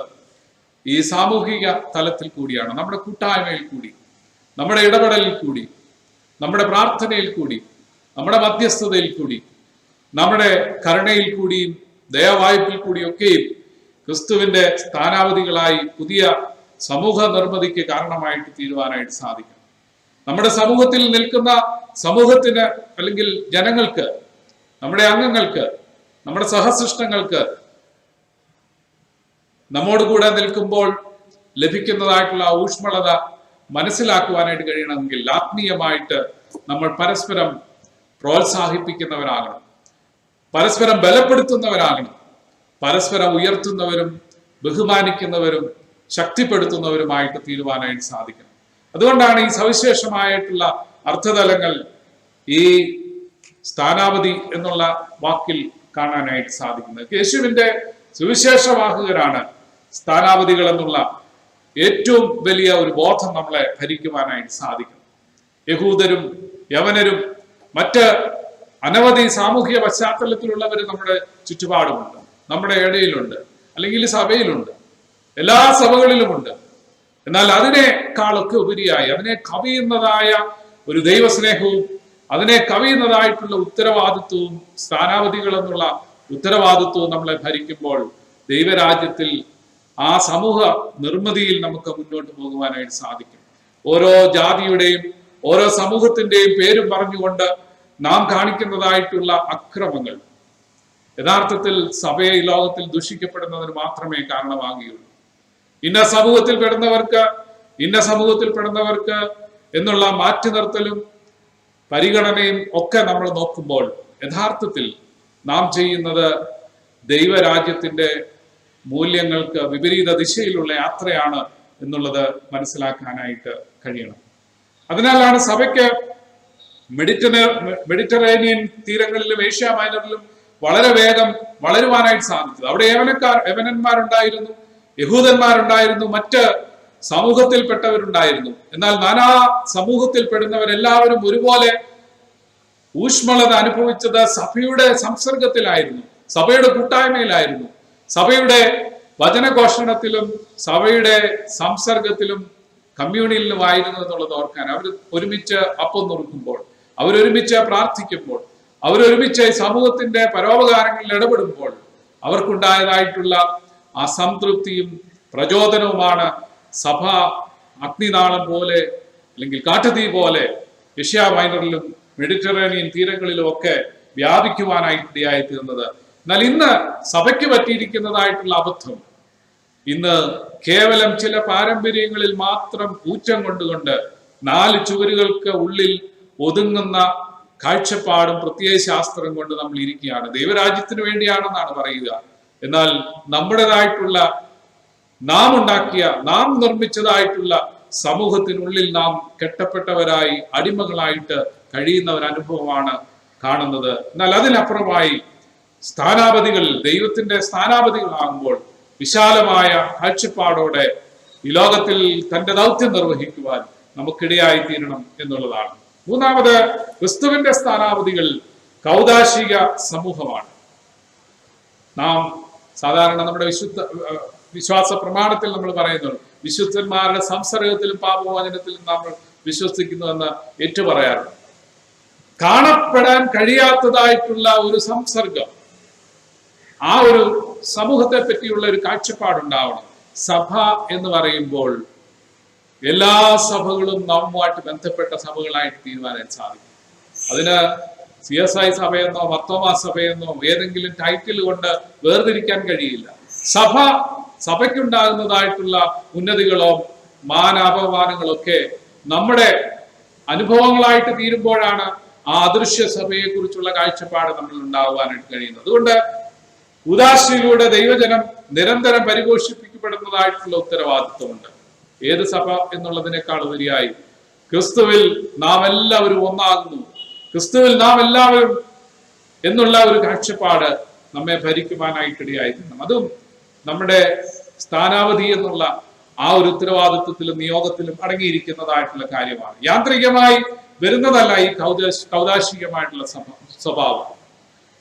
ഈ സാമൂഹിക തലത്തിൽ കൂടിയാണ്. നമ്മുടെ കൂട്ടായ്മയിൽ കൂടി, നമ്മുടെ ഇടപെടലിൽ കൂടി, നമ്മുടെ പ്രാർത്ഥനയിൽ കൂടി, നമ്മുടെ മധ്യസ്ഥതയിൽ കൂടി, നമ്മുടെ കരുണയിൽ കൂടിയും ദയാവായ്പിൽ കൂടിയൊക്കെയും ക്രിസ്തുവിന്റെ സ്ഥാനാപതികളായി പുതിയ സമൂഹ നിർമ്മിതിക്ക് കാരണമായിട്ട് തീരുവാനായിട്ട് സാധിക്കും. നമ്മുടെ സമൂഹത്തിൽ നിൽക്കുന്ന സമൂഹത്തിന് അല്ലെങ്കിൽ ജനങ്ങൾക്ക്, നമ്മുടെ അംഗങ്ങൾക്ക്, നമ്മുടെ സഹസൃഷ്ടങ്ങൾക്ക് നമ്മോട് കൂടെ നിൽക്കുമ്പോൾ ലഭിക്കുന്നതായിട്ടുള്ള ഊഷ്മളത മനസ്സിലാക്കുവാനായിട്ട് കഴിയണമെങ്കിൽ ആത്മീയമായിട്ട് നമ്മൾ പരസ്പരം പ്രോത്സാഹിപ്പിക്കുന്നവരാകണം, പരസ്പരം ബലപ്പെടുത്തുന്നവരാകണം, പരസ്പരം ഉയർത്തുന്നവരും ബഹുമാനിക്കുന്നവരും ശക്തിപ്പെടുത്തുന്നവരുമായിട്ട് തീരുവാനായിട്ട് സാധിക്കണം. അതുകൊണ്ടാണ് ഈ സവിശേഷമായിട്ടുള്ള അർത്ഥതലങ്ങൾ ഈ സ്ഥാനാപതി എന്നുള്ള വാക്കിൽ കാണാനായിട്ട് സാധിക്കുന്നത്. യേശുവിന്റെ സുവിശേഷവാഹകരാണ് സ്ഥാനാപതികൾ എന്നുള്ള ഏറ്റവും വലിയ ഒരു ബോധം നമ്മളെ ഭരിക്കുവാനായിട്ട് സാധിക്കും. യഹൂദരും യവനരും മറ്റ് അനവധി സാമൂഹിക പശ്ചാത്തലത്തിലുള്ളവർ നമ്മുടെ ചുറ്റുപാടുമുണ്ട്, നമ്മുടെ ഇടയിലുണ്ട്, അല്ലെങ്കിൽ സഭയിലുണ്ട്, എല്ലാ സഭകളിലുമുണ്ട്. എന്നാൽ അതിനേക്കാളൊക്കെ ഉപരിയായി അതിനെ കവിയുന്നതായ ഒരു ദൈവസ്നേഹവും അതിനെ കവിയുന്നതായിട്ടുള്ള ഉത്തരവാദിത്വവും സ്ഥാനാപതികൾ എന്നുള്ള ഉത്തരവാദിത്വവും നമ്മളെ ഭരിക്കുമ്പോൾ ദൈവരാജ്യത്തിൽ ആ സമൂഹ നിർമ്മിതിയിൽ നമുക്ക് മുന്നോട്ട് പോകുവാനായിട്ട് സാധിക്കും. ഓരോ ജാതിയുടെയും ഓരോ സമൂഹത്തിന്റെയും പേരും പറഞ്ഞുകൊണ്ട് നാം കാണിക്കുന്നതായിട്ടുള്ള അക്രമങ്ങൾ യഥാർത്ഥത്തിൽ സഭയെ ഈ ലോകത്തിൽ ദുഷിക്കപ്പെടുന്നതിന് മാത്രമേ കാരണമാകുകയുള്ളൂ. ഇന്ന സമൂഹത്തിൽ പെടുന്നവർക്ക് എന്നുള്ള മാറ്റി നിർത്തലും പരിഗണനയും ഒക്കെ നമ്മൾ നോക്കുമ്പോൾ യഥാർത്ഥത്തിൽ നാം ചെയ്യുന്നത് ദൈവരാജ്യത്തിന്റെ മൂല്യങ്ങൾക്ക് വിപരീത ദിശയിലുള്ള യാത്രയാണ് എന്നുള്ളത് മനസ്സിലാക്കാനായിട്ട് കഴിയണം. അതിനാലാണ് സഭയ്ക്ക് മെഡിറ്ററേനിയൻ തീരങ്ങളിലും ഏഷ്യ മൈനറിലും വളരെ വേഗം വളരുവാനായിട്ട് സാധിച്ചത്. അവിടെ യവനന്മാരുണ്ടായിരുന്നു, യഹൂദന്മാരുണ്ടായിരുന്നു, മറ്റ് സമൂഹത്തിൽപ്പെട്ടവരുണ്ടായിരുന്നു. എന്നാൽ നാനാ സമൂഹത്തിൽപ്പെടുന്നവരെല്ലാവരും ഒരുപോലെ ഊഷ്മളത അനുഭവിച്ചത് സഭയുടെ സംസർഗത്തിലായിരുന്നു, സഭയുടെ കൂട്ടായ്മയിലായിരുന്നു, സഭയുടെ വചനഘോഷണത്തിലും സഭയുടെ സംസർഗത്തിലും കമ്മ്യൂണിയനിലുമായിരുന്നു എന്നുള്ളത് ഓർക്കാൻ. അവർ ഒരുമിച്ച് അപ്പം നുറുക്കുമ്പോൾ, അവരൊരുമിച്ച് പ്രാർത്ഥിക്കുമ്പോൾ, അവരൊരുമിച്ച് സമൂഹത്തിന്റെ പരോപകാരങ്ങളിൽ ഇടപെടുമ്പോൾ അവർക്കുണ്ടായതായിട്ടുള്ള ആ സംതൃപ്തിയും പ്രചോദനവുമാണ് സഭ അഗ്നിനാളം പോലെ അല്ലെങ്കിൽ കാട്ടുതീ പോലെ ഏഷ്യ മൈനറിലും മെഡിറ്ററേനിയൻ തീരങ്ങളിലും ഒക്കെ വ്യാപിക്കുവാനായിട്ടിടയായി തീർന്നത്. എന്നാൽ ഇന്ന് സഭയ്ക്ക് പറ്റിയിരിക്കുന്നതായിട്ടുള്ള അബദ്ധം, ഇന്ന് കേവലം ചില പാരമ്പര്യങ്ങളിൽ മാത്രം ഊറ്റം കൊണ്ടുകൊണ്ട് 4 ചുവരുകൾക്ക് ഉള്ളിൽ ഒതുങ്ങുന്ന കാഴ്ചപ്പാടും പ്രത്യയശാസ്ത്രം കൊണ്ട് നമ്മൾ ഇരിക്കുകയാണ്. ദൈവരാജ്യത്തിന് വേണ്ടിയാണെന്നാണ് പറയുക. എന്നാൽ നമ്മുടേതായിട്ടുള്ള നാം നിർമ്മിച്ചതായിട്ടുള്ള സമൂഹത്തിനുള്ളിൽ നാം കെട്ടപ്പെട്ടവരായി അടിമകളായിട്ട് കഴിയുന്ന ഒരു അനുഭവമാണ് കാണുന്നത്. എന്നാൽ അതിനപ്പുറമായി സ്ഥാനാപതികൾ, ദൈവത്തിന്റെ സ്ഥാനാപതികളാകുമ്പോൾ വിശാലമായ കാഴ്ചപ്പാടോടെ ഈ ലോകത്തിൽ തന്റെ ദൗത്യം നിർവഹിക്കുവാൻ നമുക്കിടയായി തീരണം എന്നുള്ളതാണ്. മൂന്നാമത്, ക്രിസ്തുവിന്റെ സ്ഥാനാപതികൾ കൗദാശിക സമൂഹമാണ്. നാം സാധാരണ നമ്മുടെ വിശ്വാസ പ്രമാണത്തിൽ നമ്മൾ പറയുന്നു, വിശുദ്ധന്മാരുടെ സംസർഗത്തിലും പാപമോചനത്തിലും നമ്മൾ വിശ്വസിക്കുന്നുവെന്ന് ഏറ്റുപറയാറുണ്ട്. കാണപ്പെടാൻ കഴിയാത്തതായിട്ടുള്ള ഒരു സംസർഗം, ആ ഒരു സമൂഹത്തെ പറ്റിയുള്ള ഒരു കാഴ്ചപ്പാടുണ്ടാവണം. സഭ എന്ന് പറയുമ്പോൾ എല്ലാ സഭകളും നമ്മുമായിട്ട് ബന്ധപ്പെട്ട സഭകളായിട്ട് തീരുമാനായിട്ട് സാധിക്കും. അതിന് CSI സഭയെന്നോ മർത്തോമാ സഭയെന്നോ ഏതെങ്കിലും ടൈറ്റിൽ കൊണ്ട് വേർതിരിക്കാൻ കഴിയില്ല. സഭയ്ക്കുണ്ടാകുന്നതായിട്ടുള്ള ഉന്നതികളോ മാനാപമാനങ്ങളൊക്കെ നമ്മുടെ അനുഭവങ്ങളായിട്ട് തീരുമ്പോഴാണ് ആ അദൃശ്യ സഭയെ കുറിച്ചുള്ള കാഴ്ചപ്പാട് നമ്മൾ ഉണ്ടാകുവാനായിട്ട് കഴിയുന്നത്. അതുകൊണ്ട് ഉദാശയിലൂടെ ദൈവജനം നിരന്തരം പരിപോഷിപ്പിക്കപ്പെടുന്നതായിട്ടുള്ള ഉത്തരവാദിത്വമുണ്ട്. ഏത് സഭ എന്നുള്ളതിനേക്കാൾ ഉപരിയായി ക്രിസ്തുവിൽ നാം എല്ലാവരും ഒന്നാകുന്നു, ക്രിസ്തുവിൽ നാം എല്ലാവരും എന്നുള്ള ഒരു കാഴ്ചപ്പാട് നമ്മെ ഭരിക്കുവാനായിട്ടിടയായിരുന്നു. അതും നമ്മുടെ സ്ഥാനാവധി എന്നുള്ള ആ ഒരു ഉത്തരവാദിത്വത്തിലും നിയോഗത്തിലും അടങ്ങിയിരിക്കുന്നതായിട്ടുള്ള കാര്യമാണ്. യാന്ത്രികമായി വരുന്നതല്ല ഈ കൗദാശികമായിട്ടുള്ള സ്വഭാവം.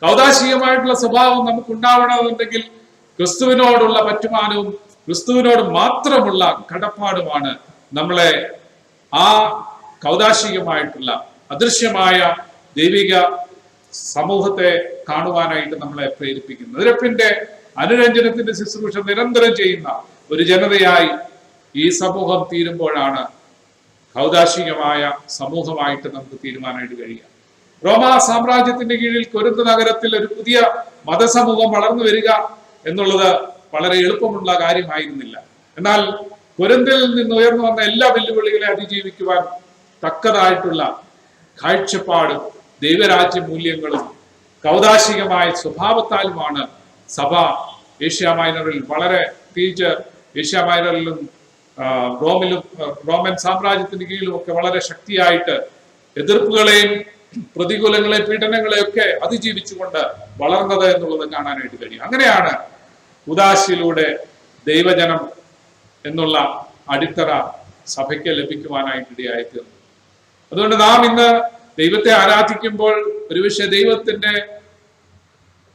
കൗദാശികമായിട്ടുള്ള സ്വഭാവം നമുക്കുണ്ടാവണമെന്നുണ്ടെങ്കിൽ ക്രിസ്തുവിനോടുള്ള പറ്റുമാനവും ക്രിസ്തുവിനോട് മാത്രമുള്ള കടപ്പാടുമാണ് നമ്മളെ ആ കൗദാശികമായിട്ടുള്ള അദൃശ്യമായ ദൈവിക സമൂഹത്തെ കാണുവാനായിട്ട് നമ്മളെ പ്രേരിപ്പിക്കുന്നു. നിരപ്പിന്റെ അനുരഞ്ജനത്തിന്റെ ശുശ്രൂഷ നിരന്തരം ചെയ്യുന്ന ഒരു ജനതയായി ഈ സമൂഹം തീരുമ്പോഴാണ് ഔദാശികമായ സമൂഹമായിട്ട് നമുക്ക് തീരുമാനമായിട്ട് കഴിയാം. റോമാ സാമ്രാജ്യത്തിന്റെ കീഴിൽ കൊരിന്ത് നഗരത്തിൽ ഒരു പുതിയ മതസമൂഹം വളർന്നു വരിക എന്നുള്ളത് വളരെ എളുപ്പമുള്ള കാര്യമായിരുന്നില്ല. എന്നാൽ കൊരിന്തിൽ നിന്ന് ഉയർന്നു വന്ന എല്ലാ വെല്ലുവിളികളെ അതിജീവിക്കുവാൻ തക്കതായിട്ടുള്ള കാഴ്ചപ്പാടും ദൈവരാജ്യ മൂല്യങ്ങളും കൗദാശികമായ സ്വഭാവത്താലുമാണ് സഭ ഏഷ്യ മൈനറിൽ വളരെ പ്രത്യേകിച്ച് ഏഷ്യ മൈനറിലും റോമൻ സാമ്രാജ്യത്തിന്റെ കീഴിലും ഒക്കെ വളരെ ശക്തിയായിട്ട് എതിർപ്പുകളെയും പ്രതികൂലങ്ങളെയും പീഡനങ്ങളെയും ഒക്കെ അതിജീവിച്ചുകൊണ്ട് വളർന്നത് എന്നുള്ളത് കാണാനായിട്ട് കഴിയും. അങ്ങനെയാണ് ഉദാശയിലൂടെ ദൈവജനം എന്നുള്ള അടിത്തറ സഭയ്ക്ക് ലഭിക്കുവാനായിട്ട് ഇടയായിത്തീർന്നു. അതുകൊണ്ട് നാം ഇന്ന് ദൈവത്തെ ആരാധിക്കുമ്പോൾ ഒരുപക്ഷെ ദൈവത്തിന്റെ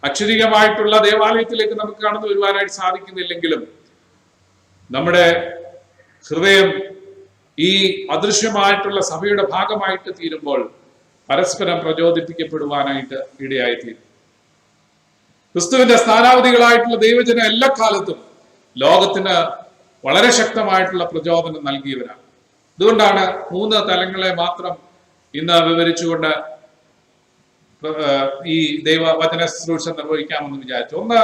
അക്ഷരികമായിട്ടുള്ള ദേവാലയത്തിലേക്ക് നമുക്ക് കടന്നു വരുവാനായിട്ട് സാധിക്കുന്നില്ലെങ്കിലും നമ്മുടെ ഹൃദയം ഈ അദൃശ്യമായിട്ടുള്ള സഭയുടെ ഭാഗമായിട്ട് തീരുമ്പോൾ പരസ്പരം പ്രചോദിപ്പിക്കപ്പെടുവാനായിട്ട് ഇടയായിത്തീരും. ക്രിസ്തുവിന്റെ സ്ഥാനാവധികളായിട്ടുള്ള ദൈവജനം എല്ലാ കാലത്തും ലോകത്തിന് വളരെ ശക്തമായിട്ടുള്ള പ്രചോദനം നൽകിയവരാണ്. അതുകൊണ്ടാണ് 3 തലങ്ങളെ മാത്രം ഇന്ന് വിവരിച്ചുകൊണ്ട് ഈ ദൈവവചന ശുശ്രൂഷ നിർവഹിക്കാമെന്ന് വിചാരിച്ചു. 1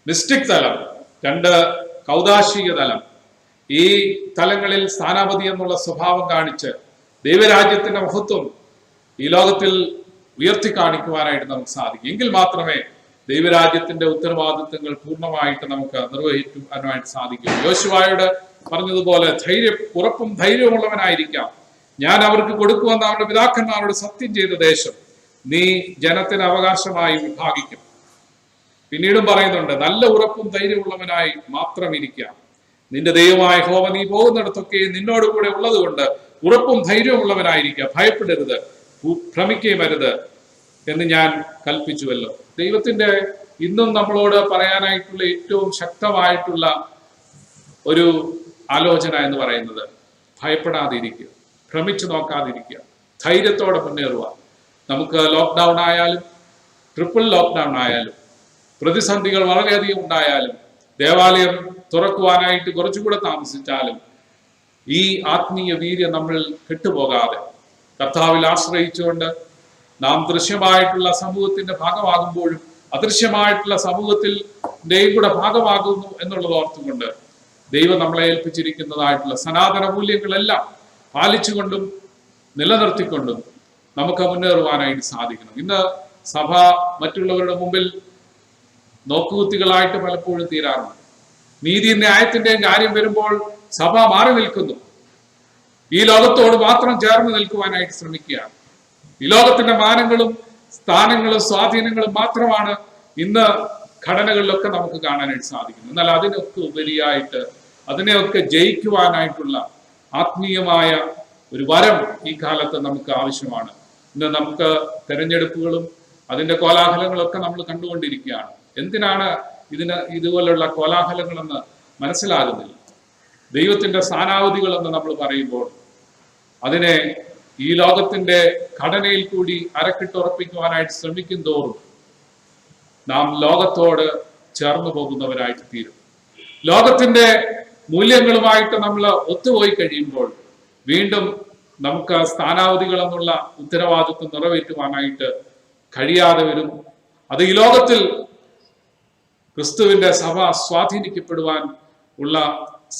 മിസ്റ്റിക് തലം, 2 കൗദാശിക തലം. ഈ തലങ്ങളിൽ സ്ഥാനാപതി എന്നുള്ള സ്വഭാവം കാണിച്ച് ദൈവരാജ്യത്തിന്റെ മഹത്വം ഈ ലോകത്തിൽ ഉയർത്തി കാണിക്കുവാനായിട്ട് നമുക്ക് സാധിക്കും. എങ്കിൽ മാത്രമേ ദൈവരാജ്യത്തിന്റെ ഉത്തരവാദിത്വങ്ങൾ പൂർണ്ണമായിട്ട് നമുക്ക് നിർവഹിക്കുവാനായിട്ട് സാധിക്കും. യോശുവയോട് പറഞ്ഞതുപോലെ ഉറപ്പും ധൈര്യമുള്ളവനായിരിക്കാം. ഞാൻ അവർക്ക് കൊടുക്കുമെന്ന് അവരുടെ പിതാക്കന്മാരോട് സത്യം ചെയ്ത ദേശം നീ ജനത്തിന് അവകാശമായി വിഭാഗിക്കും. പിന്നീടും പറയുന്നുണ്ട്, നല്ല ഉറപ്പും ധൈര്യമുള്ളവനായി മാത്രം ഇരിക്കാം. നിന്റെ ദൈവമായ യഹോവ നീ പോകുന്നിടത്തൊക്കെ നിന്നോടുകൂടെ ഉള്ളത് കൊണ്ട് ഉറപ്പും ധൈര്യമുള്ളവനായിരിക്കുക. ഭയപ്പെടരുത്, ഭ്രമിക്കുകയും അരുത് എന്ന് ഞാൻ കൽപ്പിച്ചുവല്ലോ. ദൈവത്തിന്റെ ഇന്നും നമ്മളോട് പറയാനായിട്ടുള്ള ഏറ്റവും ശക്തമായിട്ടുള്ള ഒരു ആലോചന എന്ന് പറയുന്നത് ഭയപ്പെടാതിരിക്കുക, ഭ്രമിച്ചു നോക്കാതിരിക്കുക, ധൈര്യത്തോടെ മുന്നേറുക. നമുക്ക് ലോക്ക്ഡൗൺ ആയാലും ട്രിപ്പിൾ ലോക്ക്ഡൗൺ ആയാലും പ്രതിസന്ധികൾ വളരെയധികം ഉണ്ടായാലും ദേവാലയം തുറക്കുവാനായിട്ട് കുറച്ചുകൂടെ താമസിച്ചാലും ഈ ആത്മീയ വീര്യം നമ്മൾ കെട്ടുപോകാതെ കർത്താവിൽ ആശ്രയിച്ചുകൊണ്ട് നാം ദൃശ്യമായിട്ടുള്ള സമൂഹത്തിന്റെ ഭാഗമാകുമ്പോഴും അദൃശ്യമായിട്ടുള്ള സമൂഹത്തിന്റെയും കൂടെ ഭാഗമാകുന്നു എന്നുള്ളത് ഓർത്തുകൊണ്ട് ദൈവം നമ്മളെ ഏൽപ്പിച്ചിരിക്കുന്നതായിട്ടുള്ള സനാതന മൂല്യങ്ങളെല്ലാം പാലിച്ചുകൊണ്ടും നിലനിർത്തിക്കൊണ്ടും നമുക്ക് മുന്നേറുവാനായിട്ട് സാധിക്കണം. ഇന്ന് സഭ മറ്റുള്ളവരുടെ മുമ്പിൽ നോക്കുകുത്തികളായിട്ട് പലപ്പോഴും തീരാറുണ്ട്. നീതി ന്യായത്തിന്റെയും കാര്യം വരുമ്പോൾ സഭ മാറി നിൽക്കുന്നു. ഈ ലോകത്തോട് മാത്രം ചേർന്ന് നിൽക്കുവാനായിട്ട് ശ്രമിക്കുകയാണ്. ഈ ലോകത്തിന്റെ മാനങ്ങളും സ്ഥാനങ്ങളും സ്വാധീനങ്ങളും മാത്രമാണ് ഇന്ന് ഘടനകളിലൊക്കെ നമുക്ക് കാണാനായിട്ട് സാധിക്കുന്നത്. എന്നാൽ അതിനൊക്കെ ഉപരിയായിട്ട് അതിനെയൊക്കെ ജയിക്കുവാനായിട്ടുള്ള ആത്മീയമായ ഒരു വരം ഈ കാലത്ത് നമുക്ക് ആവശ്യമാണ്. ഇന്ന് നമുക്ക് തെരഞ്ഞെടുപ്പുകളും അതിന്റെ കോലാഹലങ്ങളൊക്കെ നമ്മൾ കണ്ടുകൊണ്ടിരിക്കുകയാണ്. എന്തിനാണ് ഇതുപോലുള്ള കോലാഹലങ്ങളെന്ന് മനസ്സിലാകുന്നില്ല. ദൈവത്തിന്റെ സ്ഥാനാവധികളെന്ന് നമ്മൾ പറയുമ്പോൾ അതിനെ ഈ ലോകത്തിന്റെ ഘടനയിൽ കൂടി അരക്കിട്ടുറപ്പിക്കുവാനായിട്ട് ശ്രമിക്കും തോറും നാം ലോകത്തോട് ചേർന്നു പോകുന്നവരായിട്ട് തീരും. ലോകത്തിന്റെ മൂല്യങ്ങളുമായിട്ട് നമ്മൾ ഒത്തുപോയി കഴിയുമ്പോൾ വീണ്ടും നമുക്ക് സ്ഥാനാവധികൾ എന്നുള്ള ഉത്തരവാദിത്വം നിറവേറ്റുവാനായിട്ട് കഴിയാതെ വരും. അത് ഈ ലോകത്തിൽ ക്രിസ്തുവിന്റെ സഭ സ്വാധീനിക്കപ്പെടുവാൻ ഉള്ള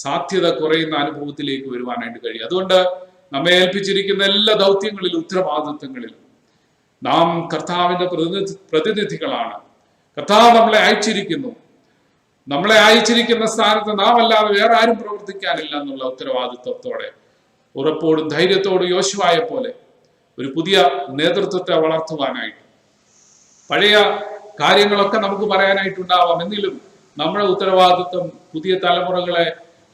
സാധ്യത കുറയുന്ന അനുഭവത്തിലേക്ക് വരുവാനായിട്ട് കഴിയും. അതുകൊണ്ട് നമ്മെ ഏൽപ്പിച്ചിരിക്കുന്ന എല്ലാ ദൗത്യങ്ങളിലും ഉത്തരവാദിത്വങ്ങളിലും നാം കർത്താവിന്റെ പ്രതിനിധികളാണ്. കർത്താവ് നമ്മളെ അയച്ചിരിക്കുന്നു. നമ്മളെ അയച്ചിരിക്കുന്ന സ്ഥാനത്ത് നാം അല്ലാതെ വേറെ ആരും പ്രവർത്തിക്കാനില്ല എന്നുള്ള ഉത്തരവാദിത്വത്തോടെ ഉറപ്പോടും ധൈര്യത്തോടും യോശുവയെ പോലെ ഒരു പുതിയ നേതൃത്വത്തെ വളർത്തുവാനായിട്ട് പഴയ കാര്യങ്ങളൊക്കെ നമുക്ക് പറയാനായിട്ടുണ്ടാവാം. എങ്കിലും നമ്മുടെ ഉത്തരവാദിത്വം പുതിയ തലമുറകളെ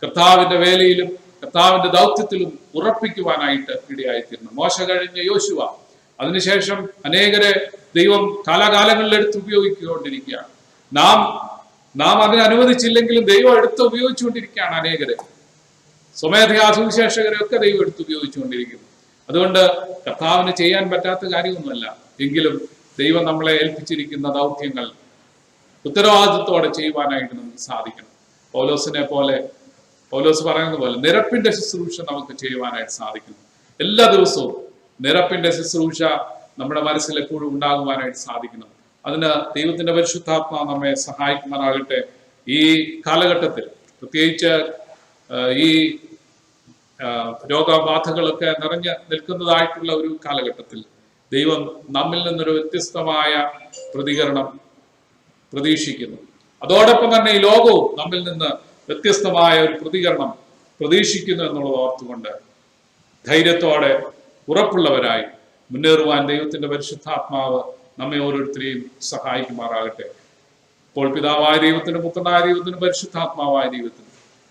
കർത്താവിന്റെ വേലയിലും കർത്താവിന്റെ ദൗത്യത്തിലും ഉറപ്പിക്കുവാനായിട്ട് ഇടയായിത്തീരുന്നു. മോശ കഴിഞ്ഞ യോശുവ, അതിനുശേഷം അനേകരെ ദൈവം കാലാകാലങ്ങളിൽ എടുത്ത് ഉപയോഗിച്ചുകൊണ്ടിരിക്കുകയാണ്. നാം അതിനെ അനുവദിച്ചില്ലെങ്കിലും ദൈവം എടുത്ത് ഉപയോഗിച്ചുകൊണ്ടിരിക്കുകയാണ്. അനേകരെ സ്വമേധയാ സുവിശേഷകരെ ഒക്കെ ദൈവം എടുത്ത് ഉപയോഗിച്ചുകൊണ്ടിരിക്കുന്നു. അതുകൊണ്ട് കർത്താവിന് ചെയ്യാൻ പറ്റാത്ത കാര്യമൊന്നുമല്ല. എങ്കിലും ദൈവം നമ്മളെ ഏൽപ്പിച്ചിരിക്കുന്ന ദൗത്യങ്ങൾ ഉത്തരവാദിത്വത്തോടെ ചെയ്യുവാനായിട്ട് നമുക്ക് സാധിക്കണം. പൗലോസിനെ പോലെ പൗലോസ് പറയുന്നത് പോലെ നിരപ്പിന്റെ ശുശ്രൂഷ നമുക്ക് ചെയ്യുവാനായിട്ട് സാധിക്കുന്നു. എല്ലാ ദിവസവും നിരപ്പിന്റെ ശുശ്രൂഷ നമ്മുടെ മനസ്സിൽ എപ്പോഴും ഉണ്ടാകുവാനായിട്ട് സാധിക്കണം. അതിന് ദൈവത്തിന്റെ പരിശുദ്ധാത്മാ നമ്മെ സഹായിക്കുമാറാകട്ടെ. ഈ കാലഘട്ടത്തിൽ പ്രത്യേകിച്ച് ഈ രോഗബാധകളൊക്കെ നിറഞ്ഞു നിൽക്കുന്നതായിട്ടുള്ള ഒരു കാലഘട്ടത്തിൽ ദൈവം നമ്മിൽ നിന്നൊരു വ്യത്യസ്തമായ പ്രതികരണം പ്രതീക്ഷിക്കുന്നു. അതോടൊപ്പം തന്നെ ഈ ലോകവും നമ്മിൽ നിന്ന് വ്യത്യസ്തമായ ഒരു പ്രതികരണം പ്രതീക്ഷിക്കുന്നു എന്നുള്ളത് ഓർത്തുകൊണ്ട് ധൈര്യത്തോടെ ഉറപ്പുള്ളവരായി മുന്നേറുവാൻ ദൈവത്തിന്റെ പരിശുദ്ധാത്മാവ് നമ്മെ ഓരോരുത്തരെയും സഹായിക്കുമാറാകട്ടെ. ഇപ്പോൾ പിതാവായ ദൈവത്തിനും പുത്രനായ ദൈവത്തിനും പരിശുദ്ധാത്മാവായ ദൈവത്തിനും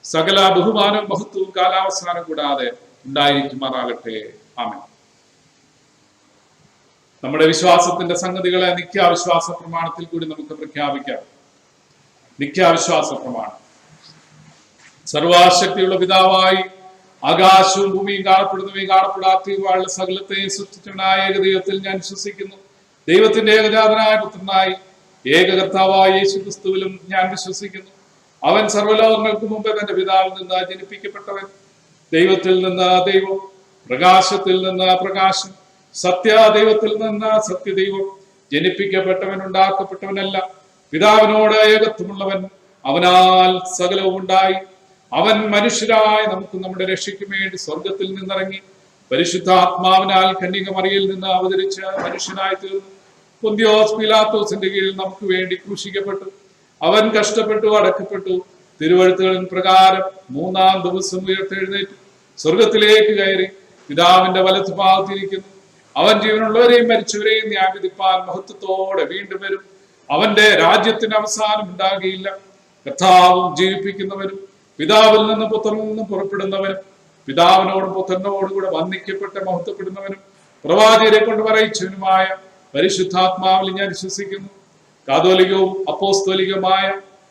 സകല ബഹുമാനവും മഹത്വവും കാലാവസാനം കൂടാതെ ഉണ്ടായിരിക്കുമാറാകട്ടെ. ആമേൻ. നമ്മുടെ വിശ്വാസത്തിന്റെ സംഗതികളെ നിത്യാവിശ്വാസ പ്രമാണത്തിൽ കൂടി നമുക്ക് പ്രഖ്യാപിക്കാം. നിത്യാവിശ്വാസ പ്രമാണം. സർവശക്തിയുള്ള പിതാവായി ആകാശവും ഭൂമിയും കാണപ്പെടുന്നവയും കാണപ്പെടാത്തവയുള്ള സകലത്തെയും സൃഷ്ടിച്ചവനായ ഏകദൈവത്തിൽ ഞാൻ വിശ്വസിക്കുന്നു. ദൈവത്തിന്റെ ഏകജാതനായ പുത്രനായി ഏകകർത്താവായ യേശു ക്രിസ്തുവിലും ഞാൻ വിശ്വസിക്കുന്നു. അവൻ സർവ്വലോകങ്ങൾക്ക് മുമ്പേ തന്റെ പിതാവിൽ നിന്ന് ജനിപ്പിക്കപ്പെട്ടവൻ, ദൈവത്തിൽ നിന്ന് ദൈവം, പ്രകാശത്തിൽ നിന്ന് പ്രകാശം, സത്യദൈവത്തിൽ നിന്ന് സത്യദൈവം, ജനിപ്പിക്കപ്പെട്ടവൻ ഉണ്ടാക്കപ്പെട്ടവനല്ല, പിതാവിനോട് ഏകത്വമുള്ളവൻ, അവനാൽ സകലവും ഉണ്ടായി. അവൻ മനുഷ്യരായ നമുക്ക് നമ്മുടെ രക്ഷയ്ക്ക് വേണ്ടി സ്വർഗത്തിൽ നിന്നിറങ്ങി പരിശുദ്ധാത്മാവിനാൽ കന്യകമറിയിൽ നിന്ന് അവതരിച്ച് മനുഷ്യനായി തീർന്നു. പൊന്തിയോസ് പീലാത്തോസിന്റെ കീഴിൽ നമുക്ക് വേണ്ടി ക്രൂശിക്കപ്പെട്ടു. അവൻ കഷ്ടപ്പെട്ടു, അടക്കപ്പെട്ടു, തിരുവഴുത്തുകളിൻ പ്രകാരം 3-ാം ദിവസം ഉയർത്തെഴുന്നേറ്റു, സ്വർഗത്തിലേക്ക് കയറി പിതാവിന്റെ വലത്തുഭാഗത്തിരിക്കുന്നു. അവൻ ജീവനുള്ളവരെയും മരിച്ചവരെയും ന്യായവിധിപ്പാൻ മഹത്വത്തോടെ വീണ്ടും വരും. അവന്റെ രാജ്യത്തിന് അവസാനം ഉണ്ടാകുകയില്ല. കർത്താവും ജീവിപ്പിക്കുന്നവരും പിതാവിൽ നിന്ന് പുത്രനിൽ നിന്നും പുറപ്പെടുന്നവനും പിതാവിനോടും പുത്രനോടും കൂടെ വന്ദിക്കപ്പെട്ട് മഹത്വപ്പെടുന്നവനും പ്രവാചകരെ കൊണ്ട് പറയിച്ചവനുമായ പരിശുദ്ധാത്മാവിൽ ഞാൻ വിശ്വസിക്കുന്നു. കാതോലികവും അപ്പോസ്തോലികവുമായ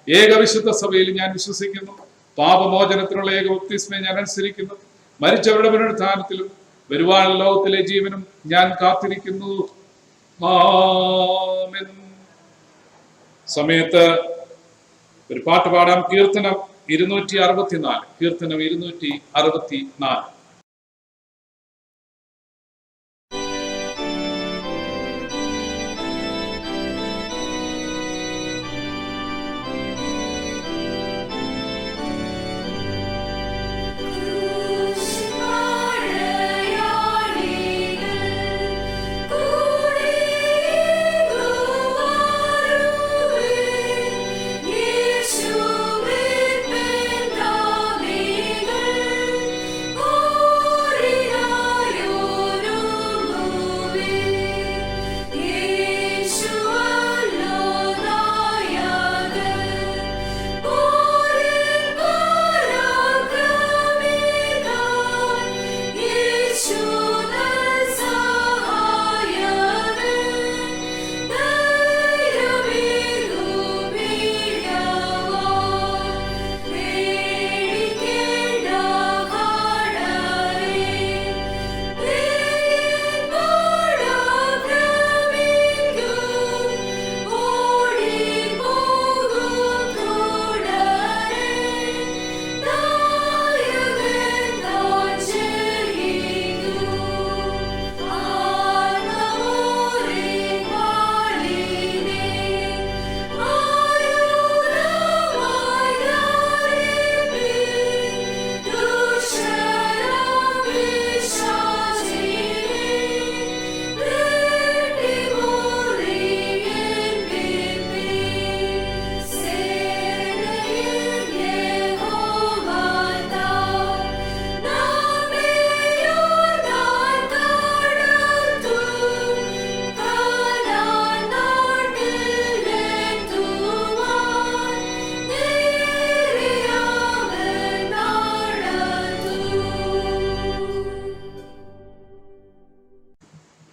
ഏകവിശുദ്ധ സഭയിൽ ഞാൻ വിശ്വസിക്കുന്നു. പാപമോചനത്തിനുള്ള ഏക ബപ്തിസ്മയെ ഞാൻ അനുസരിക്കുന്നു. മരിച്ചവരുടെ പുനരുത്ഥാനത്തിലും വരുവാൻ ലോകത്തിലെ ജീവനും ഞാൻ കാത്തിരിക്കുന്നു. ആമേൻ. സമയത്ത് ഒരു പാട്ട് പാടാം. കീർത്തനം 264. കീർത്തനം 264.